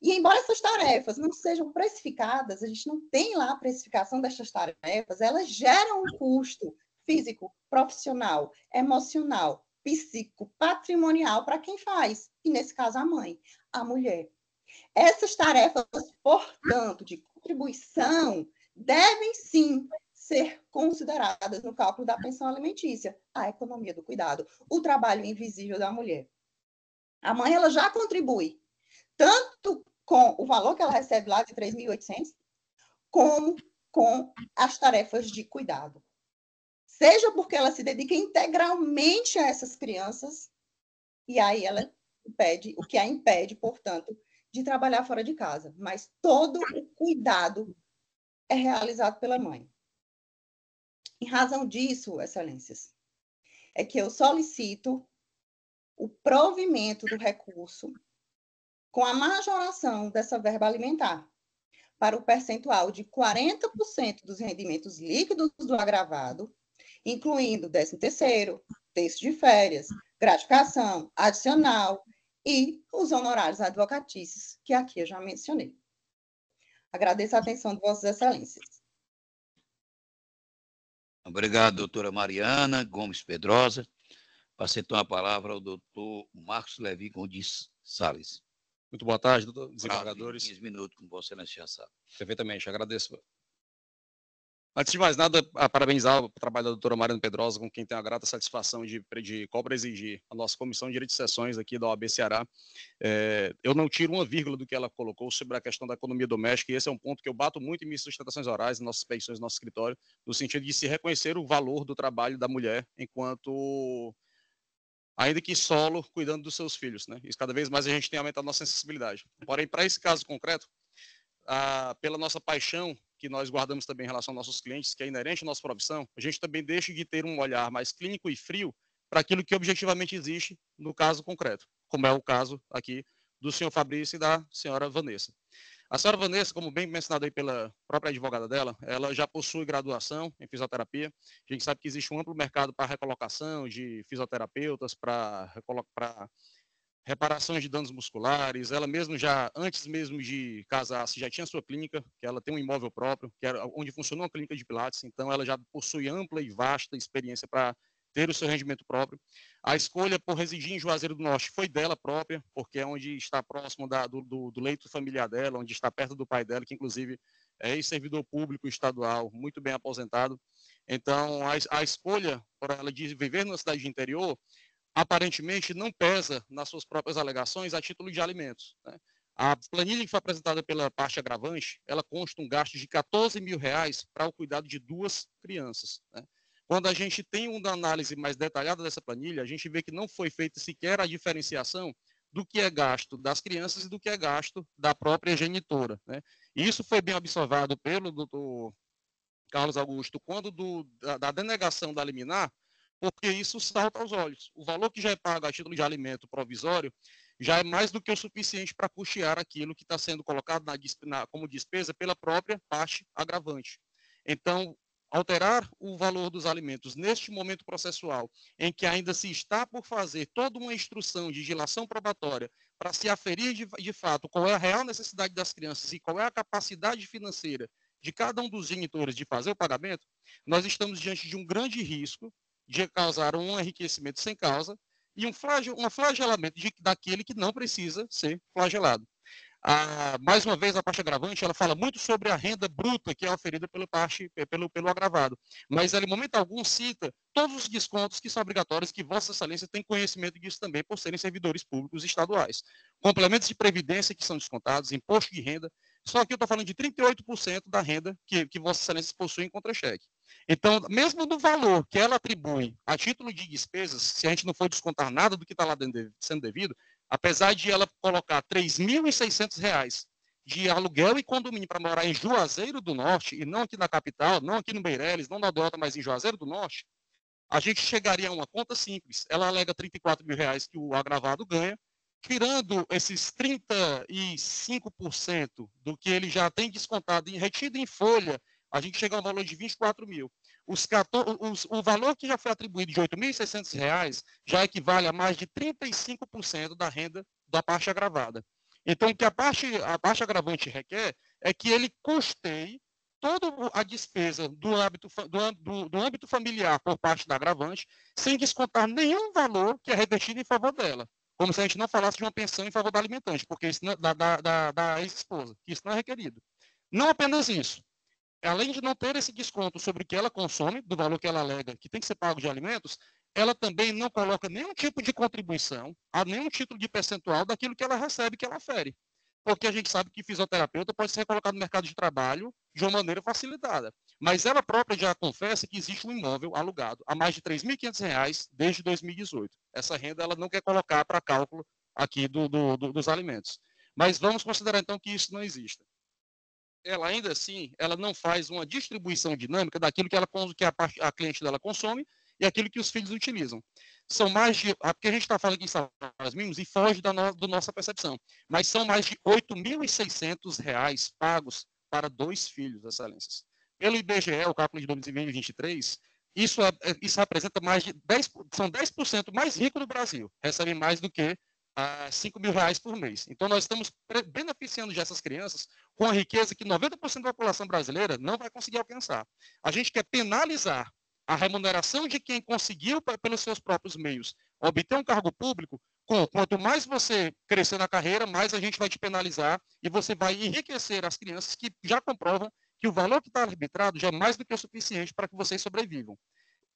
E embora essas tarefas não sejam precificadas, a gente não tem lá a precificação dessas tarefas, elas geram um custo físico, profissional, emocional, psíquico, patrimonial para quem faz, e nesse caso a mãe, a mulher. Essas tarefas, portanto, de contribuição, devem sim ser consideradas no cálculo da pensão alimentícia, a economia do cuidado, o trabalho invisível da mulher. A mãe ela já contribui, tanto com o valor que ela recebe lá de 3.800, como com as tarefas de cuidado. Seja porque ela se dedica integralmente a essas crianças, e aí ela impede, o que a impede, portanto, de trabalhar fora de casa. Mas todo o cuidado é realizado pela mãe. Em razão disso, Excelências, é que eu solicito o provimento do recurso com a majoração dessa verba alimentar para o percentual de 40% dos rendimentos líquidos do agravado, incluindo 13º, terço de férias, gratificação adicional e os honorários advocatícios, que aqui eu já mencionei. Agradeço a atenção de Vossas Excelências. Obrigado, doutora Mariana Gomes Pedrosa. Passo então a palavra ao doutor Marcos Levi Gondis Salles. Muito boa tarde, desembargadores. 15 minutos, como Vossa Excelência já sabe. Perfeitamente, agradeço Antes de mais nada, parabenizar o trabalho da doutora Mariana Pedrosa, com quem tem a grata satisfação de presidir a nossa Comissão de Direito de Sessões aqui da OAB Ceará. Eu não tiro uma vírgula do que ela colocou sobre a questão da economia doméstica, e esse é um ponto que eu bato muito em minhas sustentações orais, em nossas petições, no nosso escritório, no sentido de se reconhecer o valor do trabalho da mulher enquanto, ainda que solo, cuidando dos seus filhos, né? Isso cada vez mais a gente tem aumentado a nossa sensibilidade. Porém, para esse caso concreto, pela nossa paixão, que nós guardamos também em relação aos nossos clientes, que é inerente à nossa profissão, a gente também deixa de ter um olhar mais clínico e frio para aquilo que objetivamente existe no caso concreto, como é o caso aqui do senhor Fabrício e da senhora Vanessa. A senhora Vanessa, como bem mencionado aí pela própria advogada dela, ela já possui graduação em fisioterapia. A gente sabe que existe um amplo mercado para recolocação de fisioterapeutas, para reparações de danos musculares. Ela mesmo já, antes mesmo de casar-se, já tinha sua clínica, que ela tem um imóvel próprio, que era onde funcionou uma clínica de pilates, então ela já possui ampla e vasta experiência para ter o seu rendimento próprio. A escolha por residir em Juazeiro do Norte foi dela própria, porque é onde está próximo do leito familiar dela, onde está perto do pai dela, que inclusive é ex-servidor público estadual, muito bem aposentado. Então, a escolha por ela de viver numa cidade de interior aparentemente não pesa nas suas próprias alegações a título de alimentos, né? A planilha que foi apresentada pela parte agravante, ela consta um gasto de R$14 mil para o cuidado de 2 crianças, né? Quando a gente tem uma análise mais detalhada dessa planilha, a gente vê que não foi feita sequer a diferenciação do que é gasto das crianças e do que é gasto da própria genitora, né? E isso foi bem observado pelo doutor Carlos Augusto quando da denegação da liminar, porque isso salta aos olhos. O valor que já é pago a título de alimento provisório já é mais do que o suficiente para custear aquilo que está sendo colocado como despesa pela própria parte agravante. Então, alterar o valor dos alimentos neste momento processual, em que ainda se está por fazer toda uma instrução de dilação probatória para se aferir de fato qual é a real necessidade das crianças e qual é a capacidade financeira de cada um dos genitores de fazer o pagamento, nós estamos diante de um grande risco de causar um enriquecimento sem causa e um flagelamento daquele que não precisa ser flagelado. Mais uma vez, a parte agravante, ela fala muito sobre a renda bruta que é oferida pelo agravado, mas ela, em momento algum, cita todos os descontos que são obrigatórios, que Vossa Excelência tem conhecimento disso também, por serem servidores públicos estaduais. Complementos de previdência que são descontados, imposto de renda, só que eu estou falando de 38% da renda que Vossa Excelência possui em contra-cheque. Então, mesmo no valor que ela atribui a título de despesas, se a gente não for descontar nada do que está lá sendo devido, apesar de ela colocar R$3.600 de aluguel e condomínio para morar em Juazeiro do Norte, e não aqui na capital, não aqui no Meireles, não na Delta, mas em Juazeiro do Norte, a gente chegaria a uma conta simples. Ela alega R$34 mil que o agravado ganha, tirando esses 35% do que ele já tem descontado e retido em folha, a gente chega a um valor de 24 mil. O valor que já foi atribuído de R$8.600 já equivale a mais de 35% da renda da parte agravada. Então, o que a parte agravante requer é que ele custeie toda a despesa do âmbito familiar por parte da agravante, sem descontar nenhum valor que é revertido em favor dela. Como se a gente não falasse de uma pensão em favor da alimentante, porque isso não, da ex-esposa, que isso não é requerido. Não apenas isso. Além de não ter esse desconto sobre o que ela consome, do valor que ela alega que tem que ser pago de alimentos, ela também não coloca nenhum tipo de contribuição, a nenhum título de percentual daquilo que ela recebe, que ela afere. Porque a gente sabe que fisioterapeuta pode ser colocado no mercado de trabalho de uma maneira facilitada. Mas ela própria já confessa que existe um imóvel alugado a mais de R$3.500 desde 2018. Essa renda ela não quer colocar para cálculo aqui dos alimentos. Mas vamos considerar então que isso não exista. Ela ainda assim, ela não faz uma distribuição dinâmica daquilo que a cliente dela consome e aquilo que os filhos utilizam. São mais de, porque a gente está falando aqui em salários mínimos e foge da nossa percepção, mas são mais de R$8.600 pagos para 2 filhos, Excelências. Pelo IBGE, o cálculo de 2023, isso representa mais de 10%, são 10% mais ricos do Brasil, recebem mais do que R$5 mil por mês. Então, nós estamos beneficiando já essas crianças com a riqueza que 90% da população brasileira não vai conseguir alcançar. A gente quer penalizar a remuneração de quem conseguiu, pelos seus próprios meios, obter um cargo público. Quanto mais você crescer na carreira, mais a gente vai te penalizar e você vai enriquecer as crianças que já comprovam que o valor que está arbitrado já é mais do que o suficiente para que vocês sobrevivam.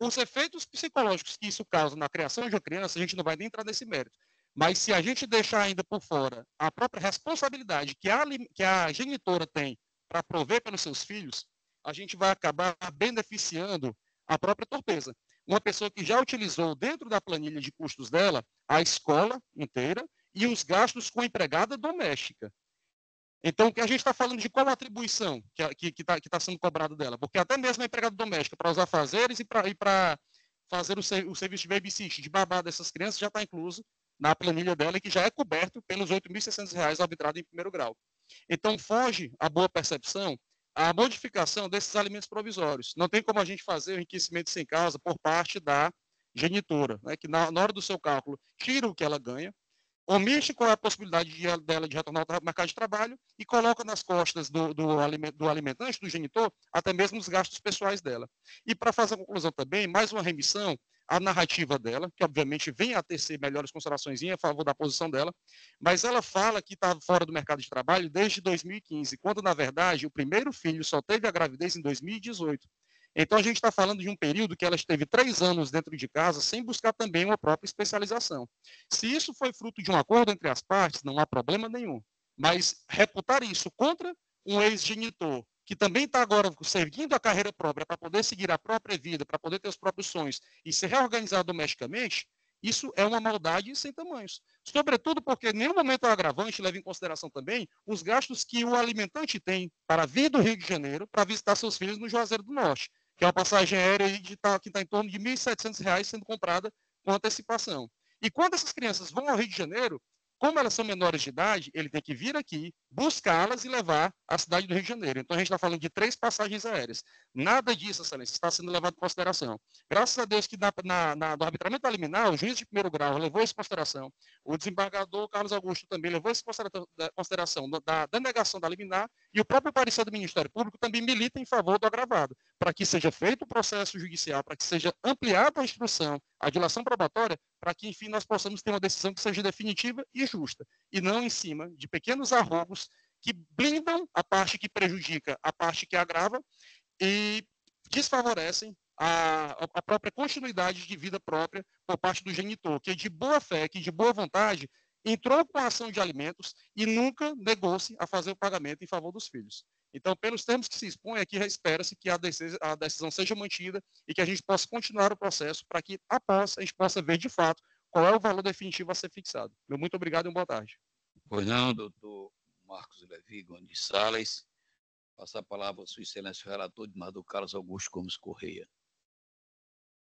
Os efeitos psicológicos que isso causa na criação de uma criança, a gente não vai nem entrar nesse mérito. Mas se a gente deixar ainda por fora a própria responsabilidade que a genitora tem para prover pelos seus filhos, a gente vai acabar beneficiando a própria torpeza. Uma pessoa que já utilizou dentro da planilha de custos dela a escola inteira e os gastos com empregada doméstica. Então, a gente está falando de qual atribuição que tá sendo cobrada dela? Porque até mesmo a empregada doméstica, para os afazeres e para fazer o serviço de babysit, de babá dessas crianças, já está incluso na planilha dela e que já é coberto pelos R$ 8.600 arbitrado em primeiro grau. Então, foge a boa percepção a modificação desses alimentos provisórios. Não tem como a gente fazer o enriquecimento sem causa por parte da genitora, né, que na hora do seu cálculo tira o que ela ganha, omite qual é a possibilidade dela de retornar ao mercado de trabalho e coloca nas costas do alimentante, do genitor, até mesmo os gastos pessoais dela. E para fazer a conclusão também, mais uma remissão à narrativa dela, que obviamente vem a tecer melhores considerações em favor da posição dela, mas ela fala que está fora do mercado de trabalho desde 2015, quando, na verdade, o primeiro filho só teve a gravidez em 2018. Então, a gente está falando de um período que ela esteve 3 anos dentro de casa sem buscar também uma própria especialização. Se isso foi fruto de um acordo entre as partes, não há problema nenhum. Mas reputar isso contra um ex-genitor, que também está agora seguindo a carreira própria para poder seguir a própria vida, para poder ter os próprios sonhos e se reorganizar domesticamente, isso é uma maldade sem tamanhos. Sobretudo porque em nenhum momento o agravante leva em consideração também os gastos que o alimentante tem para vir do Rio de Janeiro para visitar seus filhos no Juazeiro do Norte, que é uma passagem aérea que está em torno de R$ 1.700 sendo comprada com antecipação. E quando essas crianças vão ao Rio de Janeiro, como elas são menores de idade, ele tem que vir aqui, buscá-las e levar à cidade do Rio de Janeiro. Então, a gente está falando de 3 passagens aéreas. Nada disso, excelência, está sendo levado em consideração. Graças a Deus que no arbitramento liminar, o juiz de primeiro grau levou isso em consideração. O desembargador Carlos Augusto também levou isso em consideração da denegação da liminar e o próprio parecer do Ministério Público também milita em favor do agravado, para que seja feito o processo judicial, para que seja ampliada a instrução, a dilação probatória, para que, enfim, nós possamos ter uma decisão que seja definitiva e justa, e não em cima de pequenos arroubos que blindam a parte que prejudica a parte que agrava e desfavorecem a própria continuidade de vida própria por parte do genitor, que de boa fé, que de boa vontade, entrou com a ação de alimentos e nunca negou-se a fazer o pagamento em favor dos filhos. Então, pelos termos que se expõe aqui, espera-se que a decisão seja mantida e que a gente possa continuar o processo para que, após, a gente possa ver de fato qual é o valor definitivo a ser fixado. Meu muito obrigado e uma boa tarde. Pois não, doutor Marcos Levi Gomes Salles. Passar a palavra ao Sua Excelência, o relator, Edmar Carlos Augusto Gomes Correia.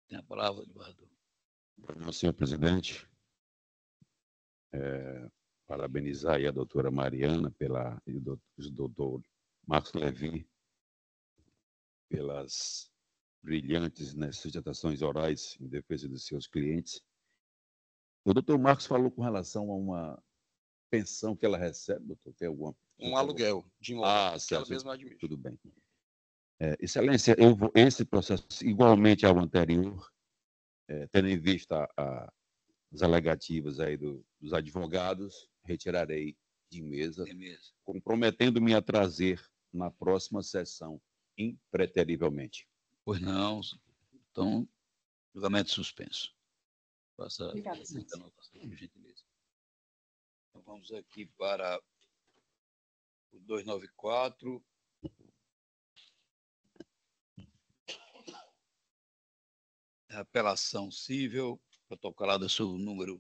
Tem a palavra, Eduardo. Senhor presidente, parabenizar aí a doutora Mariana e o doutor Marcos Levi pelas brilhantes, né, sustentações orais em defesa dos seus clientes. O doutor Marcos falou com relação a uma pensão que ela recebe, doutor, tem alguma? Um aluguel de imóvel, que ela certo, mesma admite. tudo bem. Excelência, esse processo, igualmente ao anterior, tendo em vista as alegativas aí dos advogados, retirarei de mesa, comprometendo-me a trazer na próxima sessão, impreterivelmente. Pois não. Então, julgamento suspenso. Passa Obrigada, a anotação, por gentileza. Então, vamos aqui para o 294. Apelação civil, protocolada sob o número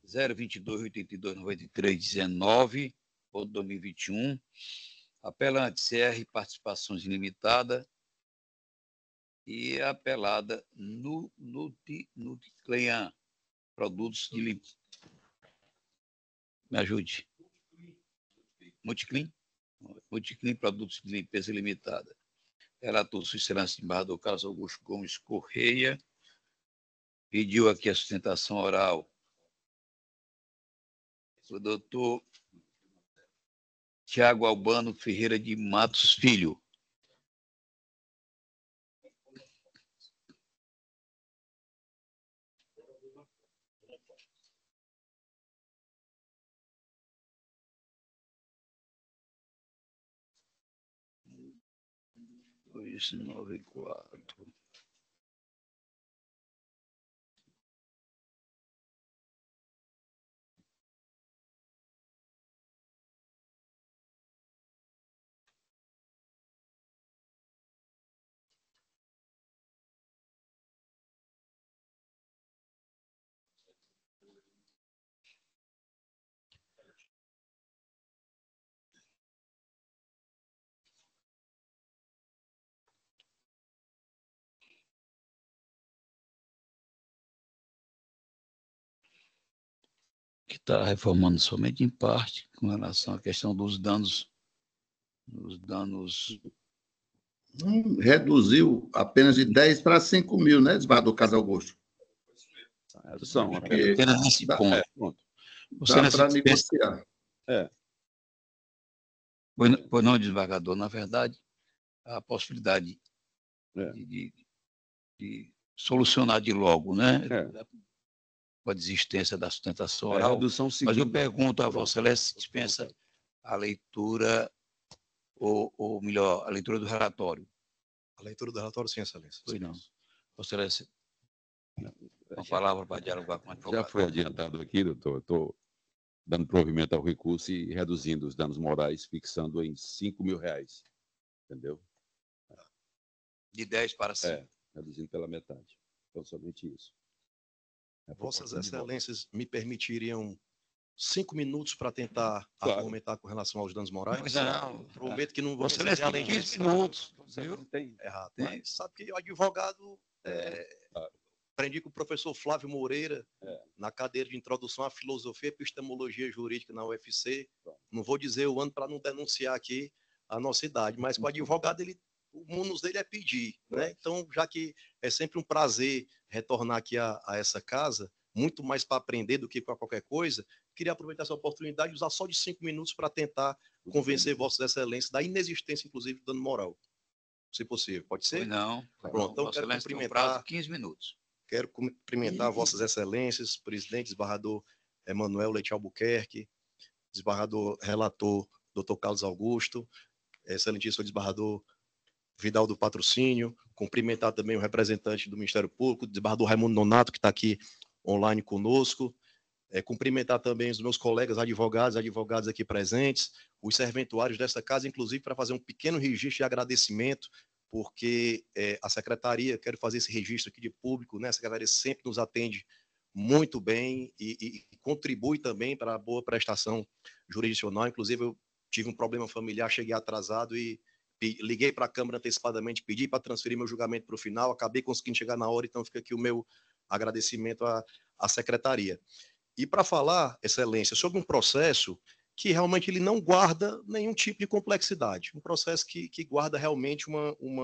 022-82-93-19, ou 2021. Apelante CR Participações Ilimitada e apelada Nuticlean Produtos de Limpeza. Me ajude. Multiclean Produtos de Limpeza Limitada. Relator Sua Excelência Embaixador Carlos Augusto Gomes Correia pediu aqui a sustentação oral o doutor Tiago Albano Ferreira de Matos Filho. 294. Que está reformando somente em parte com relação à questão dos danos. Reduziu apenas de 10 para 5 mil, né, desembargador Carlos Augusto? São apenas nesse ponto. Pronto. Você Dá para negociar. Pois não, desembargador, na verdade, a possibilidade de solucionar de logo, né? Com a desistência da sustentação oral. Mas eu pergunto a Vossa Excelência se dispensa a leitura, ou melhor, a leitura do relatório. A leitura do relatório, sim, Excelência. Pois não. Vossa Excelência, uma palavra para dialogar com o advogado. Já foi adiantado aqui, doutor. Estou dando provimento ao recurso e reduzindo os danos morais, fixando em R$5 mil. Entendeu? De 10 para 5. Reduzindo pela metade. Então, somente isso. Vossas Excelências me permitiriam 5 minutos para tentar argumentar com relação aos danos morais? Pois não. Prometo que não vou Você fazer além 15 disso. minutos. Não tem errado. Mas sabe que o advogado... Aprendi com o professor Flávio Moreira, na cadeira de introdução à filosofia e epistemologia jurídica na UFC. Não vou dizer o ano para não denunciar aqui a nossa idade, mas o advogado, o munus dele é pedir, né? Então, já que é sempre um prazer retornar aqui a essa casa, muito mais para aprender do que para qualquer coisa, queria aproveitar essa oportunidade e usar só de 5 minutos para tentar convencer Vossas Excelências da inexistência, inclusive, do dano moral. Se possível, pode ser? Pois não. Pronto, então quero cumprimentar... 15 minutos. Quero cumprimentar Vossas Excelências, presidente, desembargador Emanuel Leite Albuquerque, desembargador relator Dr. Carlos Augusto, excelentíssimo desembargador Vidal do Patrocínio, cumprimentar também o representante do Ministério Público, o desembargador Raimundo Nonato, que está aqui online conosco, cumprimentar também os meus colegas advogados aqui presentes, os serventuários desta casa, inclusive para fazer um pequeno registro de agradecimento, porque a secretaria, quero fazer esse registro aqui de público, né? A secretaria sempre nos atende muito bem e contribui também para a boa prestação jurisdicional. Inclusive, eu tive um problema familiar, cheguei atrasado e liguei para a Câmara antecipadamente, pedi para transferir meu julgamento para o final, acabei conseguindo chegar na hora, então fica aqui o meu agradecimento à secretaria. E para falar, Excelência, sobre um processo que realmente ele não guarda nenhum tipo de complexidade, um processo que guarda realmente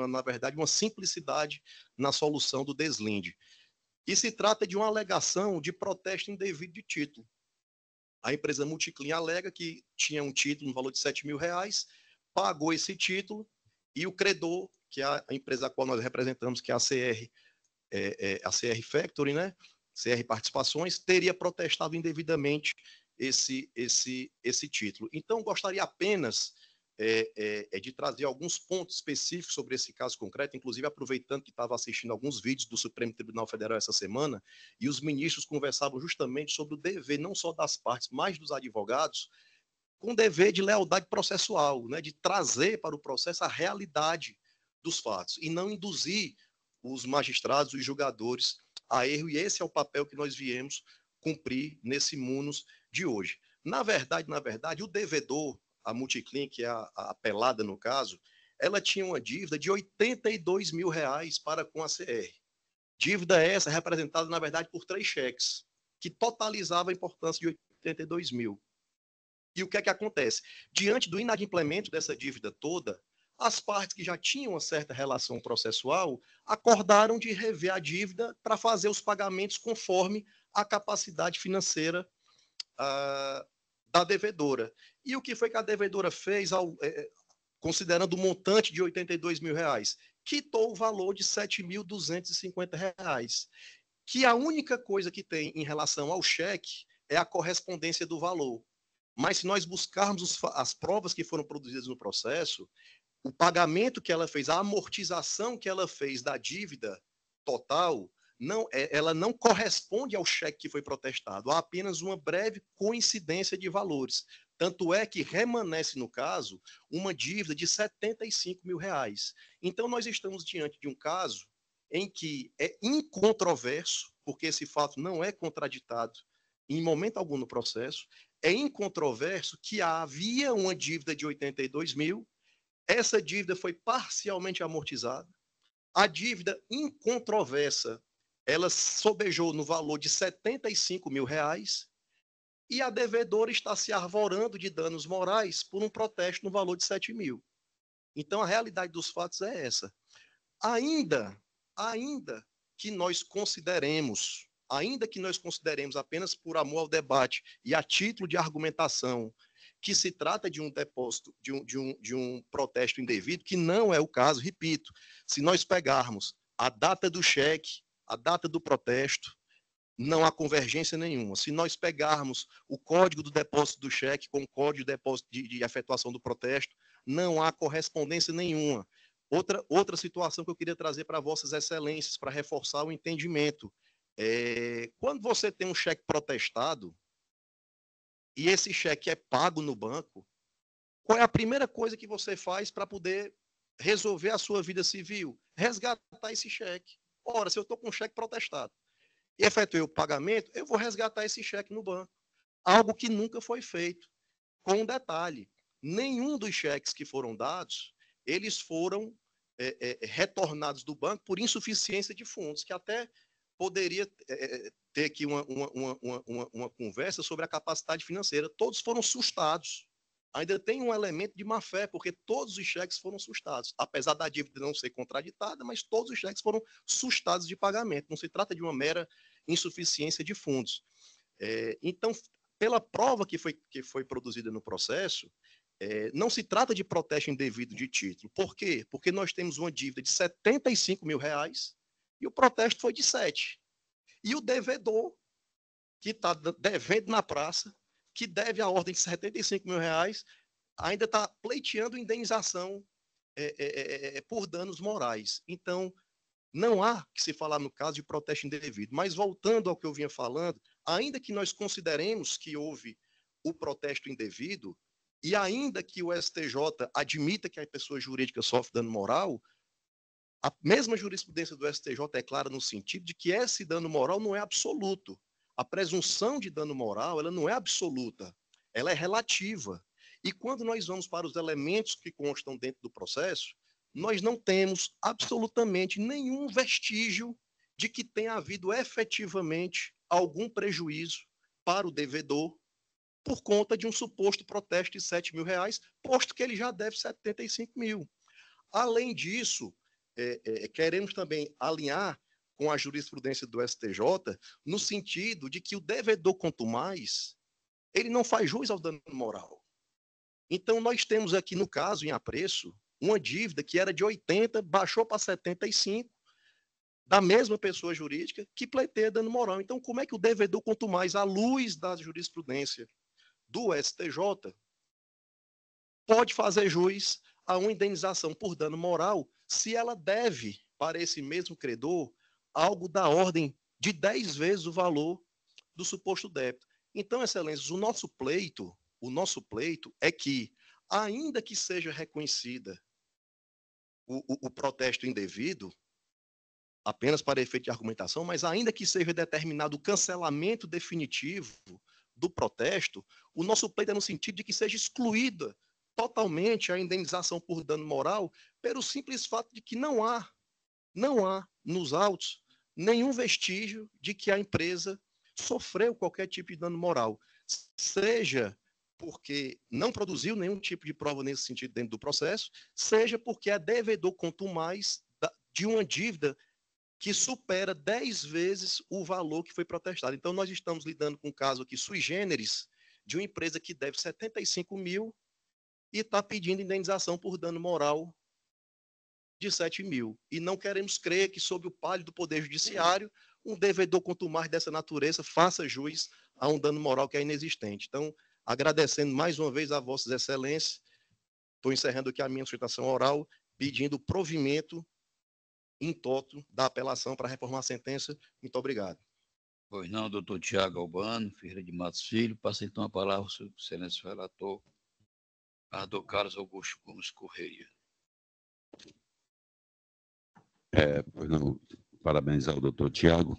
na verdade, uma simplicidade na solução do deslinde. E se trata de uma alegação de protesto indevido de título. A empresa Multiclean alega que tinha um título no valor de R$7 mil, pagou esse título e o credor, que é a empresa a qual nós representamos, que é a CR Factory, né? CR Participações, teria protestado indevidamente esse título. Então, gostaria apenas de trazer alguns pontos específicos sobre esse caso concreto, inclusive aproveitando que estava assistindo alguns vídeos do Supremo Tribunal Federal essa semana, e os ministros conversavam justamente sobre o dever, não só das partes, mas dos advogados, com dever de lealdade processual, né, de trazer para o processo a realidade dos fatos, e não induzir os magistrados, os julgadores a erro, e esse é o papel que nós viemos cumprir nesse munus de hoje. Na verdade, o devedor, a Multiclean, que é a apelada no caso, ela tinha uma dívida de R$82 mil para com a CR. Dívida essa representada, na verdade, por 3 cheques, que totalizava a importância de 82 mil. E o que é que acontece? Diante do inadimplemento dessa dívida toda, as partes que já tinham uma certa relação processual acordaram de rever a dívida para fazer os pagamentos conforme a capacidade financeira da devedora. E o que foi que a devedora fez, considerando o montante de R$82 mil? Quitou o valor de R$7.250, que a única coisa que tem em relação ao cheque é a correspondência do valor. Mas se nós buscarmos as provas que foram produzidas no processo, o pagamento que ela fez, a amortização que ela fez da dívida total, ela não corresponde ao cheque que foi protestado. Há apenas uma breve coincidência de valores. Tanto é que remanesce, no caso, uma dívida de R$ 75 mil. Então, nós estamos diante de um caso em que é incontroverso, porque esse fato não é contraditado em momento algum no processo, é incontroverso que havia uma dívida de 82 mil, essa dívida foi parcialmente amortizada, a dívida incontroversa, ela sobejou no valor de R$ 75 mil, e a devedora está se arvorando de danos morais por um protesto no valor de 7 mil. Então, a realidade dos fatos é essa. Ainda que nós consideremos apenas por amor ao debate e a título de argumentação que se trata de um depósito, de um protesto indevido, que não é o caso, repito, se nós pegarmos a data do cheque, a data do protesto, não há convergência nenhuma. Se nós pegarmos o código do depósito do cheque com o código de depósito de efetuação do protesto, não há correspondência nenhuma. Outra situação que eu queria trazer para vossas excelências, para reforçar o entendimento. Quando você tem um cheque protestado, e esse cheque é pago no banco, qual é a primeira coisa que você faz para poder resolver a sua vida civil? Resgatar esse cheque. Ora, se eu estou com um cheque protestado e efetuei o pagamento, eu vou resgatar esse cheque no banco. Algo que nunca foi feito. Com um detalhe, nenhum dos cheques que foram dados, eles foram retornados do banco por insuficiência de fundos, que até poderia ter aqui uma conversa sobre a capacidade financeira. Todos foram sustados. Ainda tem um elemento de má-fé, porque todos os cheques foram sustados. Apesar da dívida não ser contraditada, mas todos os cheques foram sustados de pagamento. Não se trata de uma mera insuficiência de fundos. Então, pela prova que foi produzida no processo, não se trata de protesto indevido de título. Por quê? Porque nós temos uma dívida de R$ 75 mil e o protesto foi de 7. E o devedor, que está devendo na praça, que deve a ordem de R$ 75 mil, ainda está pleiteando indenização por danos morais. Então, não há que se falar no caso de protesto indevido. Mas, voltando ao que eu vinha falando, ainda que nós consideremos que houve o protesto indevido, e ainda que o STJ admita que a pessoa jurídica sofre dano moral, a mesma jurisprudência do STJ é clara no sentido de que esse dano moral não é absoluto. A presunção de dano moral, ela não é absoluta, ela é relativa. E quando nós vamos para os elementos que constam dentro do processo, nós não temos absolutamente nenhum vestígio de que tenha havido efetivamente algum prejuízo para o devedor por conta de um suposto protesto de R$ 7 mil, posto que ele já deve 75 mil. Além disso, queremos também alinhar com a jurisprudência do STJ, no sentido de que o devedor contumaz, ele não faz jus ao dano moral. Então, nós temos aqui, no caso, em apreço, uma dívida que era de 80, baixou para 75, da mesma pessoa jurídica, que pleiteia dano moral. Então, como é que o devedor contumaz, à luz da jurisprudência do STJ, pode fazer jus a uma indenização por dano moral se ela deve, para esse mesmo credor, algo da ordem de 10 vezes o valor do suposto débito? Então, excelências, o nosso pleito é que, ainda que seja reconhecida o protesto indevido, apenas para efeito de argumentação, mas ainda que seja determinado o cancelamento definitivo do protesto, o nosso pleito é no sentido de que seja excluída totalmente a indenização por dano moral, pelo simples fato de que não há nos autos nenhum vestígio de que a empresa sofreu qualquer tipo de dano moral, seja porque não produziu nenhum tipo de prova nesse sentido dentro do processo, seja porque é devedor contumaz de uma dívida que supera 10 vezes o valor que foi protestado. Então, nós estamos lidando com um caso aqui sui generis, de uma empresa que deve 75 mil e está pedindo indenização por dano moral de 7 mil. E não queremos crer que, sob o palio do Poder Judiciário, um devedor contumaz dessa natureza faça jus a um dano moral que é inexistente. Então, agradecendo mais uma vez a vossas excelências, estou encerrando aqui a minha sustentação oral, pedindo provimento in toto da apelação para reformar a sentença. Muito obrigado. Pois não, doutor Tiago Albano, Ferreira de Matos Filho. Passa então a palavra ao seu excelência relator, Ardor Carlos Augusto Gomes Correia. Pois não, parabenizar o doutor Tiago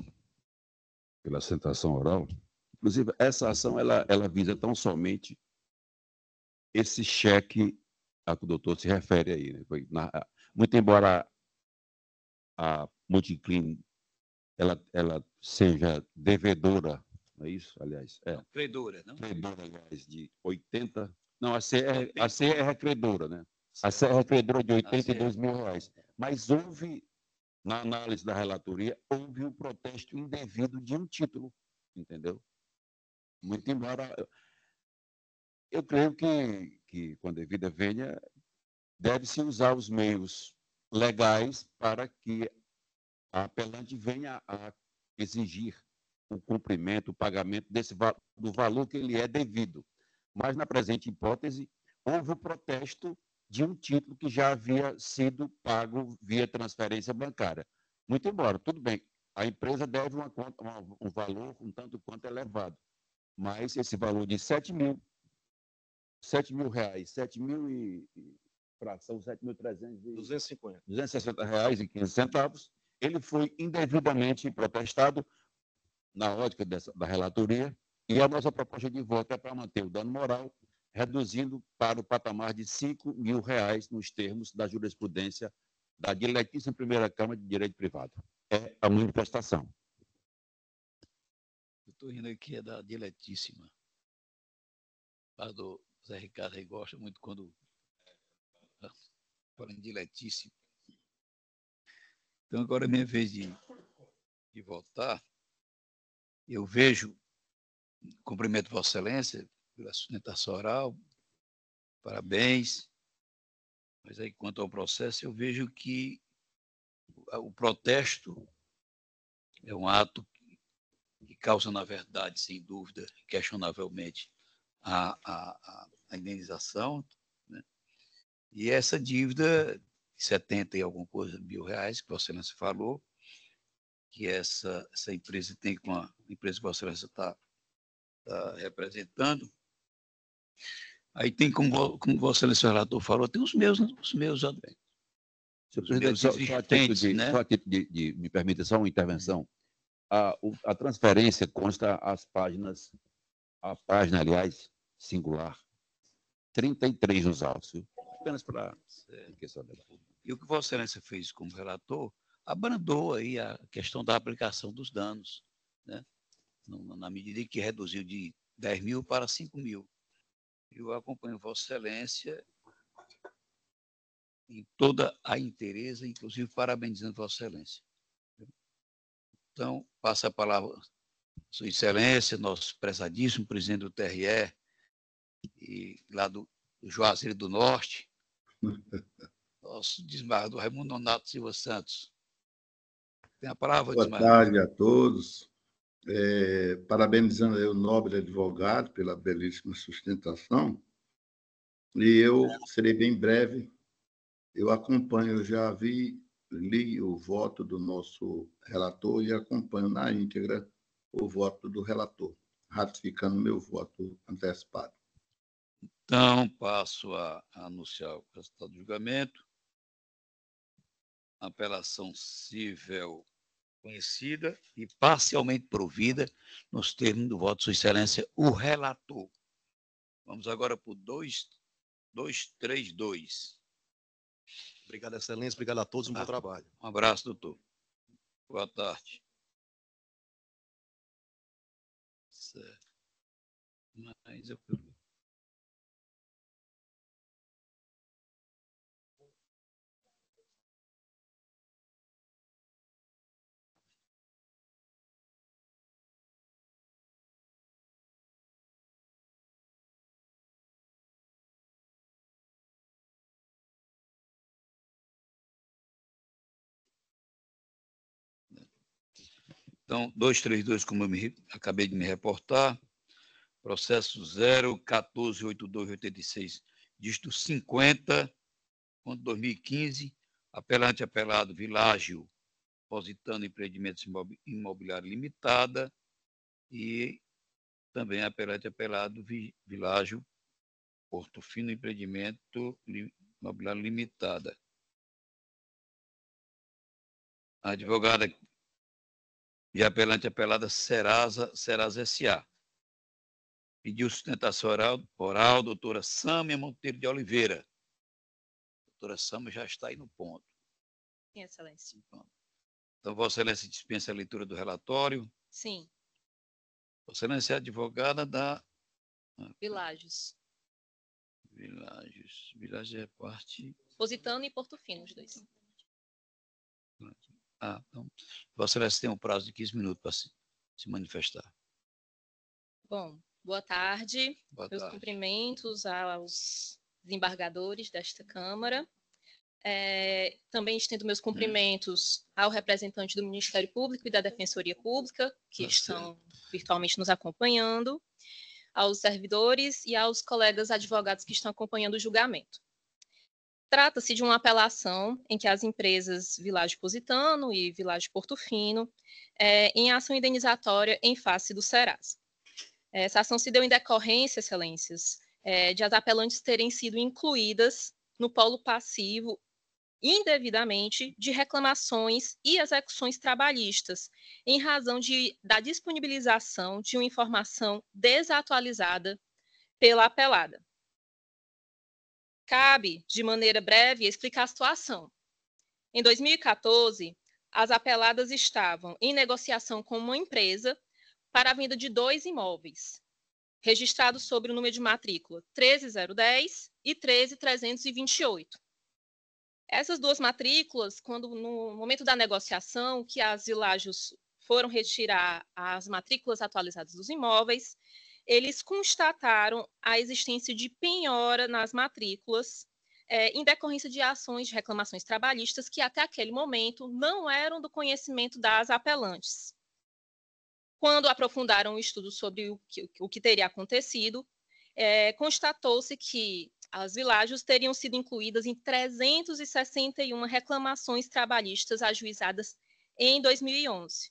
pela sustentação oral. Inclusive, essa ação ela visa tão somente esse cheque a que o doutor se refere aí. Né? Muito embora a Multiclean ela seja devedora, não é isso? Aliás, Não, credora, não? Credora, aliás, de 80... Não, a C é recredora, né? A C é recredora de 82 mil reais. Mas houve, na análise da relatoria, houve um protesto indevido de um título, entendeu? Muito embora... Eu creio que quando a devida venha, deve-se usar os meios legais para que a apelante venha a exigir o cumprimento, o pagamento do valor que lhe é devido. Mas, na presente hipótese, houve o protesto de um título que já havia sido pago via transferência bancária. Muito embora, tudo bem, a empresa deve um valor um tanto quanto elevado, mas esse valor de 7 mil reais, 7.000 e fração, 260 reais e 15 centavos, ele foi indevidamente protestado na ótica da relatoria, e a nossa proposta de voto é para manter o dano moral, reduzindo para o patamar de 5 mil reais nos termos da jurisprudência da diletíssima primeira Câmara de Direito Privado. É a manifestação. Eu estou rindo aqui, é da diletíssima. A do Zé Ricardo aí gosta muito quando fala em diletíssimo. Então, agora é minha vez de votar. Eu vejo, cumprimento Vossa Excelência pela sustentação oral, parabéns. Mas aí, quanto ao processo, eu vejo que o protesto é um ato que causa, na verdade, sem dúvida, questionavelmente, a indenização, né? E essa dívida, 70 e alguma coisa mil reais, que Vossa Excelência falou, que essa empresa tem com a empresa que Vossa Excelência está representando. Aí tem, como Vossa Excelência relator falou, tem os meus também. Senhor presidente, só a título de me permita só uma intervenção. A transferência consta a página, aliás, singular, 33 nos autos, viu? Apenas para questão dela. E o que Vossa Excelência fez como relator, abrandou aí a questão da aplicação dos danos, né? Na medida em que reduziu de 10 mil para 5 mil. Eu acompanho Vossa Excelência em toda a inteireza, inclusive parabenizando Vossa Excelência. Então, passa a palavra Sua Excelência, nosso prezadíssimo presidente do TRE, e lá do Juazeiro do Norte, nosso desembargador Raimundo Nonato Silva Santos. Tem a palavra, Boa tarde a todos. Parabenizando aí o nobre advogado pela belíssima sustentação. E eu serei bem breve. Eu acompanho, eu já li o voto do nosso relator e acompanho na íntegra o voto do relator, ratificando meu voto antecipado. Então, passo a anunciar o resultado do julgamento. Apelação cível conhecida e parcialmente provida nos termos do voto de Sua Excelência, o relator. Vamos agora para o 232. Obrigado, Excelência. Obrigado a todos. Um bom trabalho. Um abraço, doutor. Boa tarde. Certo. Mas eu... Então, 232, como eu acabei de me reportar, processo 0148286 dígito 50.2015, apelante apelado Világio, Positano Empreendimentos Imobiliário Limitada, e também apelante apelado Világio, Porto Fino Empreendimento Imobiliário Limitada. A advogada e apelante apelada Serasa S.A. Pediu sustentação oral, doutora Sâmia Monteiro de Oliveira. Doutora Sâmia já está aí no ponto. Sim, Excelência. Então, Vossa Excelência dispensa a leitura do relatório. Sim. Vossa Excelência é advogada da... Világios. Világios é parte... Positano e Porto Fino, os dois. Então, Vossa Excelência tem um prazo de 15 minutos para se manifestar. Bom, boa tarde. Boa Meus tarde. cumprimentos aos desembargadores desta Câmara. Também estendo meus cumprimentos ao representante do Ministério Público e da Defensoria Pública, que estão virtualmente nos acompanhando, aos servidores e aos colegas advogados que estão acompanhando o julgamento. Trata-se de uma apelação em que as empresas Világio Positano e Világio Porto Fino, em ação indenizatória em face do Serasa. Essa ação se deu em decorrência, Excelências, de as apelantes terem sido incluídas no polo passivo indevidamente de reclamações e execuções trabalhistas, em razão da disponibilização de uma informação desatualizada pela apelada. Cabe, de maneira breve, explicar a situação. Em 2014, as apeladas estavam em negociação com uma empresa para a venda de 2 imóveis, registrados sobre o número de matrícula 13010 e 13328. Essas 2 matrículas, quando no momento da negociação, que as Világios foram retirar as matrículas atualizadas dos imóveis, eles constataram a existência de penhora nas matrículas em decorrência de ações de reclamações trabalhistas que até aquele momento não eram do conhecimento das apelantes. Quando aprofundaram o estudo sobre o que teria acontecido, constatou-se que as Világios teriam sido incluídas em 361 reclamações trabalhistas ajuizadas em 2011.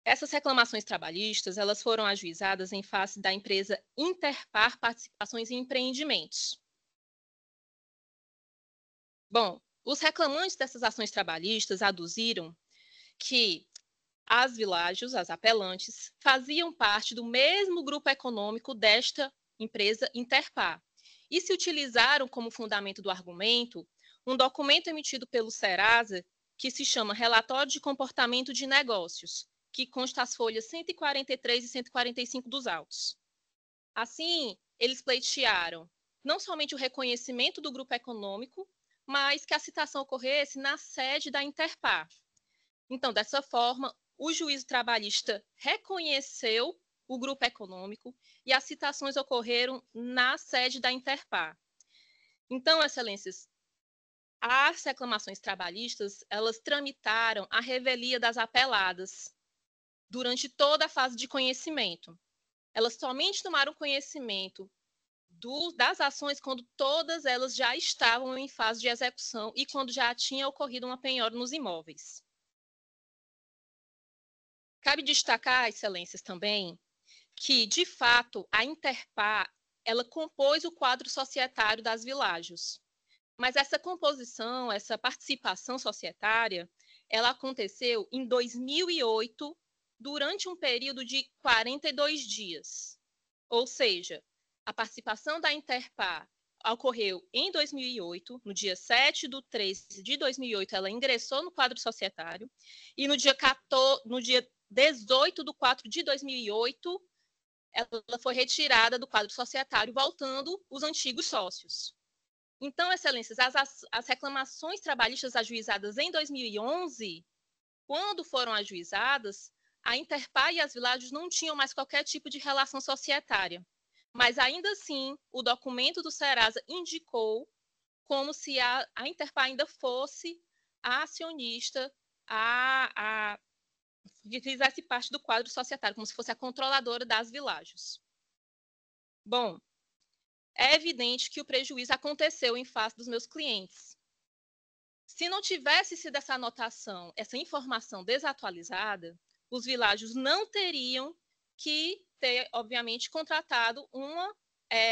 Essas reclamações trabalhistas, elas foram ajuizadas em face da empresa Interpar Participações em Empreendimentos. Bom, os reclamantes dessas ações trabalhistas aduziram que as Világios, as apelantes, faziam parte do mesmo grupo econômico desta empresa Interpar e se utilizaram como fundamento do argumento um documento emitido pelo Serasa que se chama Relatório de Comportamento de Negócios, que consta as folhas 143 e 145 dos autos. Assim, eles pleitearam não somente o reconhecimento do grupo econômico, mas que a citação ocorresse na sede da Interpar. Então, dessa forma, o juízo trabalhista reconheceu o grupo econômico e as citações ocorreram na sede da Interpar. Então, Excelências, as reclamações trabalhistas, elas tramitaram a revelia das apeladas durante toda a fase de conhecimento. Elas somente tomaram conhecimento das ações quando todas elas já estavam em fase de execução e quando já tinha ocorrido uma penhora nos imóveis. Cabe destacar, Excelências, também, que, de fato, a Interpar, ela compôs o quadro societário das Világios. Mas essa composição, essa participação societária, ela aconteceu em 2008, durante um período de 42 dias. Ou seja, a participação da Interpar ocorreu em 2008, no dia 7/3 de 2008, ela ingressou no quadro societário, e no dia 18/4 de 2008, ela foi retirada do quadro societário, voltando os antigos sócios. Então, Excelências, as reclamações trabalhistas ajuizadas em 2011, quando foram ajuizadas, a Interpar e as Világios não tinham mais qualquer tipo de relação societária. Mas, ainda assim, o documento do Serasa indicou como se a Interpar ainda fosse a acionista, que fizesse parte do quadro societário, como se fosse a controladora das Világios. Bom, é evidente que o prejuízo aconteceu em face dos meus clientes. Se não tivesse sido essa anotação, essa informação desatualizada, os világios não teriam que ter, obviamente, contratado uma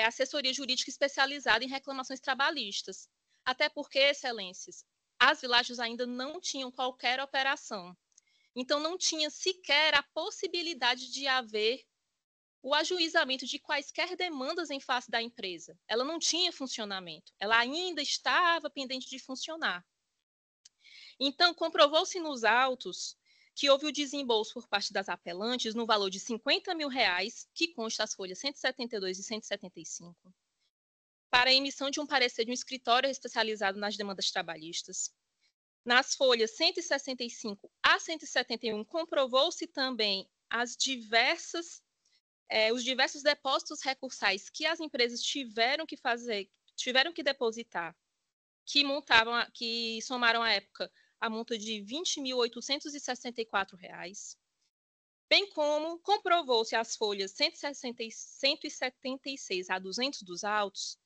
assessoria jurídica especializada em reclamações trabalhistas. Até porque, excelências, as világios ainda não tinham qualquer operação. Então, não tinha sequer a possibilidade de haver o ajuizamento de quaisquer demandas em face da empresa. Ela não tinha funcionamento, ela ainda estava pendente de funcionar. Então, comprovou-se nos autos que houve o desembolso por parte das apelantes no valor de R$50 mil, que consta as folhas 172 e 175, para a emissão de um parecer de um escritório especializado nas demandas trabalhistas. Nas folhas 165 a 171, comprovou-se também os diversos depósitos recursais que as empresas tiveram que depositar, que somaram à época a multa de R$ 20.864, bem como comprovou-se as folhas 176 a 200 dos autos,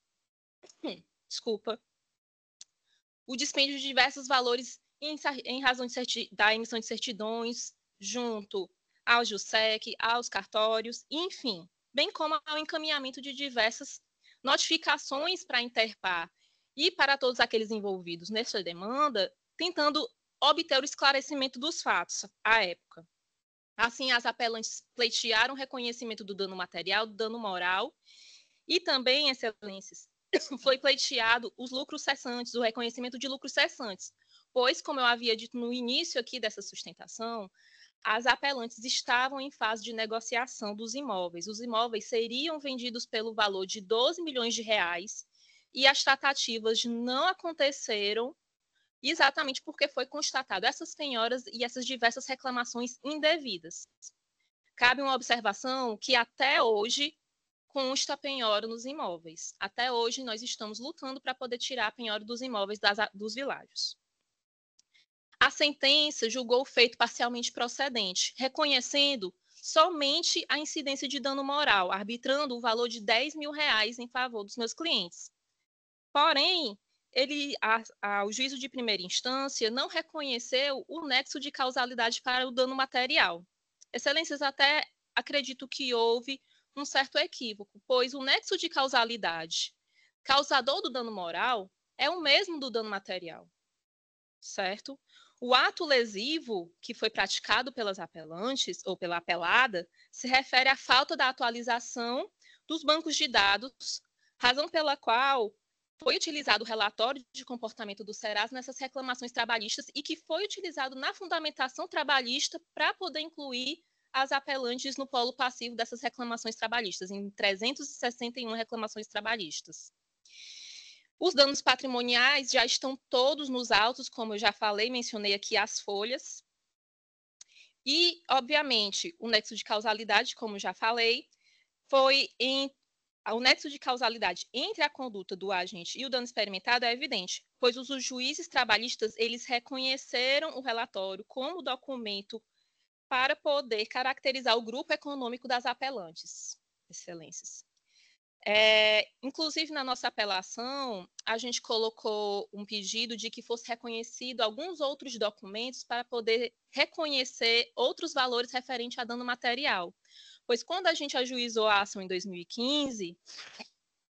o dispêndio de diversos valores em razão da emissão de certidões junto ao JUSEC, aos cartórios, enfim, bem como ao encaminhamento de diversas notificações para a Interpar e para todos aqueles envolvidos nessa demanda, tentando obter o esclarecimento dos fatos à época. Assim, as apelantes pleitearam o reconhecimento do dano material, do dano moral, e também, excelências, foi pleiteado os lucros cessantes, o reconhecimento de lucros cessantes, pois, como eu havia dito no início aqui dessa sustentação, as apelantes estavam em fase de negociação dos imóveis. Os imóveis seriam vendidos pelo valor de R$12 milhões, e as tratativas não aconteceram exatamente porque foi constatado essas penhoras e essas diversas reclamações indevidas. Cabe uma observação que até hoje consta a penhora nos imóveis. Até hoje nós estamos lutando para poder tirar a penhora dos imóveis dos világios. A sentença julgou o feito parcialmente procedente, reconhecendo somente a incidência de dano moral, arbitrando o valor de R$10 mil em favor dos meus clientes. Porém, o juízo de primeira instância não reconheceu o nexo de causalidade para o dano material. Excelências, até acredito que houve um certo equívoco, pois o nexo de causalidade causador do dano moral é o mesmo do dano material, certo? O ato lesivo que foi praticado pelas apelantes ou pela apelada se refere à falta da atualização dos bancos de dados, razão pela qual foi utilizado o relatório de comportamento do Serasa nessas reclamações trabalhistas e que foi utilizado na fundamentação trabalhista para poder incluir as apelantes no polo passivo dessas reclamações trabalhistas, em 361 reclamações trabalhistas. Os danos patrimoniais já estão todos nos autos, como eu já falei, mencionei aqui as folhas. E, obviamente, o nexo de causalidade, como já falei, o nexo de causalidade entre a conduta do agente e o dano experimentado é evidente, pois os juízes trabalhistas, eles reconheceram o relatório como documento para poder caracterizar o grupo econômico das apelantes. Excelências. Inclusive, na nossa apelação, a gente colocou um pedido de que fosse reconhecido alguns outros documentos para poder reconhecer outros valores referentes a dano material. Pois quando a gente ajuizou a ação em 2015,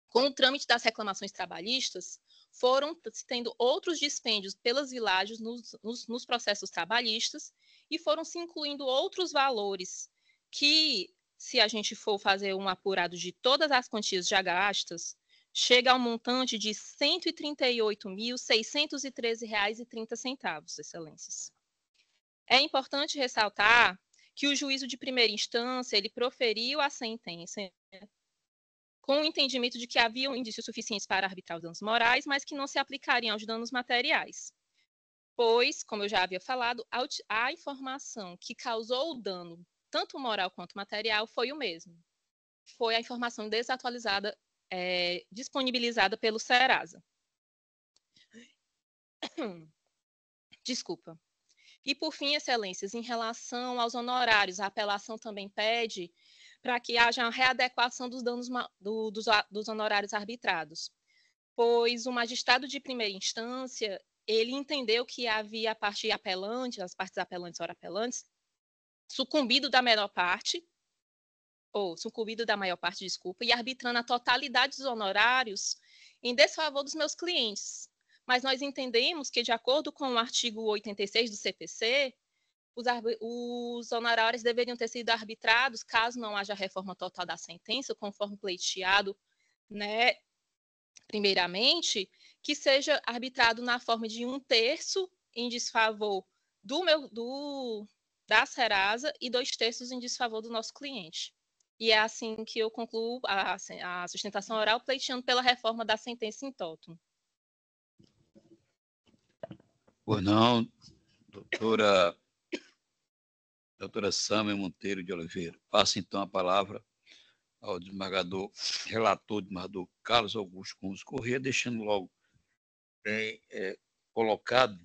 com o trâmite das reclamações trabalhistas, foram tendo outros dispêndios pelas vilagens nos processos trabalhistas e foram se incluindo outros valores que, se a gente for fazer um apurado de todas as quantias já gastas, chega ao montante de R$ 138.613,30, excelências. É importante ressaltar que o juízo de primeira instância, ele proferiu a sentença com o entendimento de que haviam indícios suficientes para arbitrar os danos morais, mas que não se aplicariam aos danos materiais. Pois, como eu já havia falado, a informação que causou o dano tanto moral quanto material, foi o mesmo. Foi a informação desatualizada disponibilizada pelo Serasa. Desculpa. E, por fim, excelências, em relação aos honorários, a apelação também pede para que haja uma readequação dos danos dos honorários arbitrados, pois o magistrado de primeira instância, ele entendeu que havia a parte apelante, as partes apelantes ou apelantes, sucumbido da maior parte, desculpa, e arbitrando a totalidade dos honorários em desfavor dos meus clientes. Mas nós entendemos que, de acordo com o artigo 86 do CPC, os honorários deveriam ter sido arbitrados, caso não haja reforma total da sentença, conforme pleiteado, né, primeiramente, que seja arbitrado na forma de 1/3 em desfavor da Serasa e 2/3 em desfavor do nosso cliente. E é assim que eu concluo a sustentação oral, pleiteando pela reforma da sentença em toto. Pois não, doutora Sâmia Monteiro de Oliveira. Passa, então, a palavra ao desembargador, relator, desembargador Carlos Augusto Gomes Corrêa, deixando logo colocado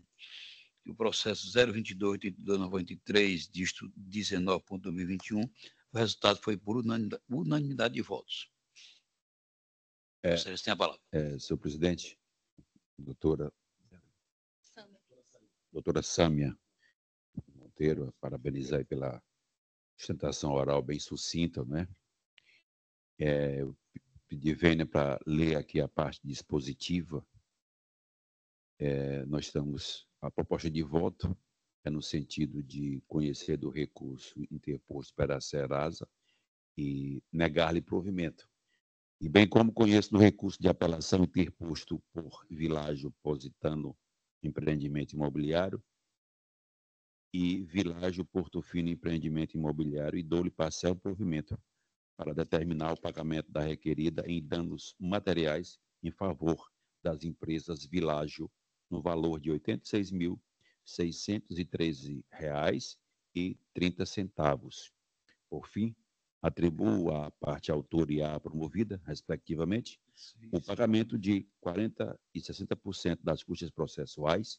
que o processo 022-8293, disto 19.2021, o resultado foi por unanimidade de votos. Vocês têm a palavra. Senhor presidente, doutora Sâmia Monteiro, parabenizar pela sustentação oral bem sucinta, né? Eu pedi vênia para ler aqui a parte dispositiva. Nós estamos, a proposta de voto é no sentido de conhecer do recurso interposto pela a Serasa e negar-lhe provimento. E bem como conheço do recurso de apelação interposto por Világio Positano Empreendimento Imobiliário e Világio Portofino Empreendimento Imobiliário, e dou-lhe parcial provimento para determinar o pagamento da requerida em danos materiais em favor das empresas Világio no valor de R$ 86.613,30. Por fim, atribuo à parte autora e à promovida, respectivamente, o pagamento de 40% e 60% das custas processuais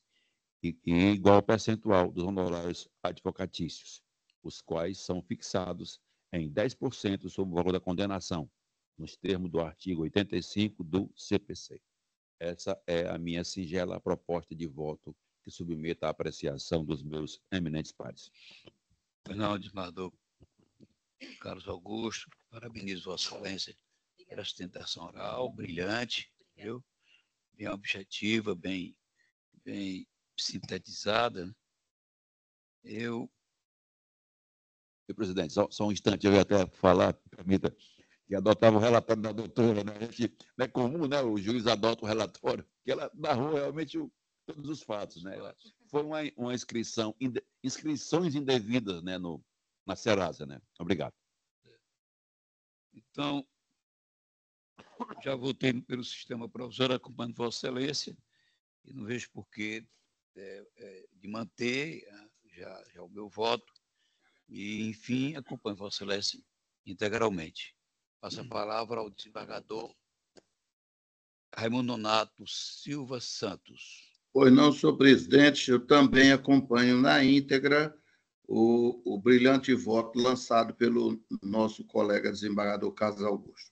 e igual percentual dos honorários advocatícios, os quais são fixados em 10% sobre o valor da condenação, nos termos do artigo 85 do CPC. Essa é a minha singela proposta de voto que submeto à apreciação dos meus eminentes pares. Não, desembargador Carlos Augusto, parabenizo Vossa Excelência pela sustentação oral, brilhante, viu? Bem objetiva, bem sintetizada. Senhor presidente, só um instante, eu ia até falar, permita, que adotava o relatório da doutora, né? Não é comum, né? O juiz adota o relatório, que ela narrou realmente todos os fatos, né? Foi uma inscrições indevidas, né, na Serasa, né? Obrigado. Então, já votei pelo sistema provisório, acompanhando Vossa Excelência, e não vejo porquê de manter já o meu voto, e, enfim, acompanho Vossa Excelência integralmente. Passo a palavra ao desembargador Raimundo Nonato Silva Santos. Pois não, senhor presidente, eu também acompanho na íntegra o brilhante voto lançado pelo nosso colega desembargador Carlos Augusto.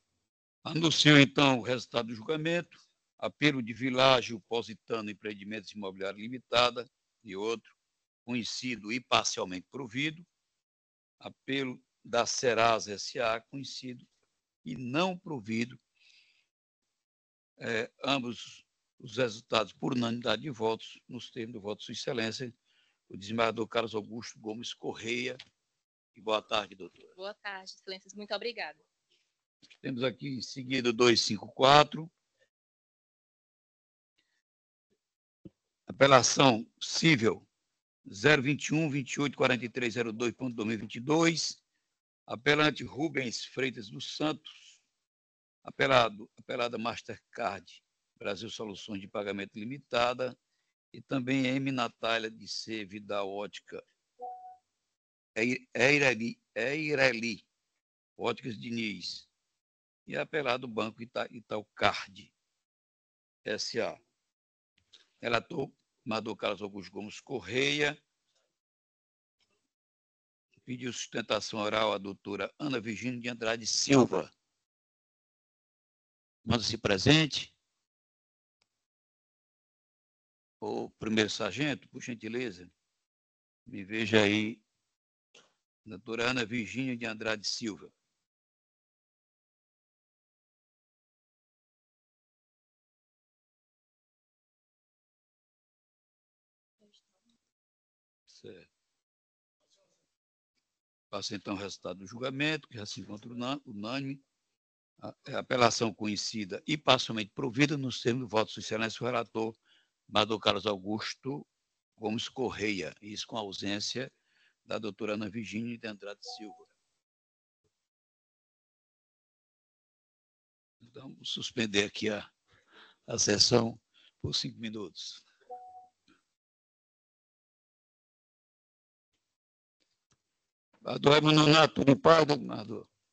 Anuncio, então, o resultado do julgamento. Apelo de Világio Positano Empreendimentos Imobiliários Limitada e outro, conhecido e parcialmente provido. Apelo da Serasa S.A., conhecido e não provido. Ambos os resultados por unanimidade de votos, nos termos do voto de Sua Excelência, o desembargador Carlos Augusto Gomes Corrêa. E boa tarde, doutora. Boa tarde, excelências. Muito obrigada. Temos aqui em seguida 254. Apelação civil 021-284302.2022. Apelante Rubens Freitas dos Santos. Apelada Mastercard Brasil Soluções de Pagamento Limitada. E também M. Natália de C. Vidal Ótica Eireli Óticas Diniz. E apelado Banco Itaucard S.A. Relator, desembargador Carlos Augusto Gomes Corrêa. Pediu sustentação oral a doutora Ana Virgínia de Andrade Silva. Manda-se presente. O primeiro sargento, por gentileza, me veja aí, doutora Ana Virgínia de Andrade Silva. Certo. Passa então o resultado do julgamento, que já se encontra unânime. A apelação conhecida e parcialmente provida nos termos do voto do excelência do relator, Dr. Carlos Augusto Gomes Correia, isso com a ausência da doutora Ana Virgínia de Andrade Silva. Então, vou suspender aqui a sessão por 5 minutos. Adoro, Nonato, tudo em paz, Dominador?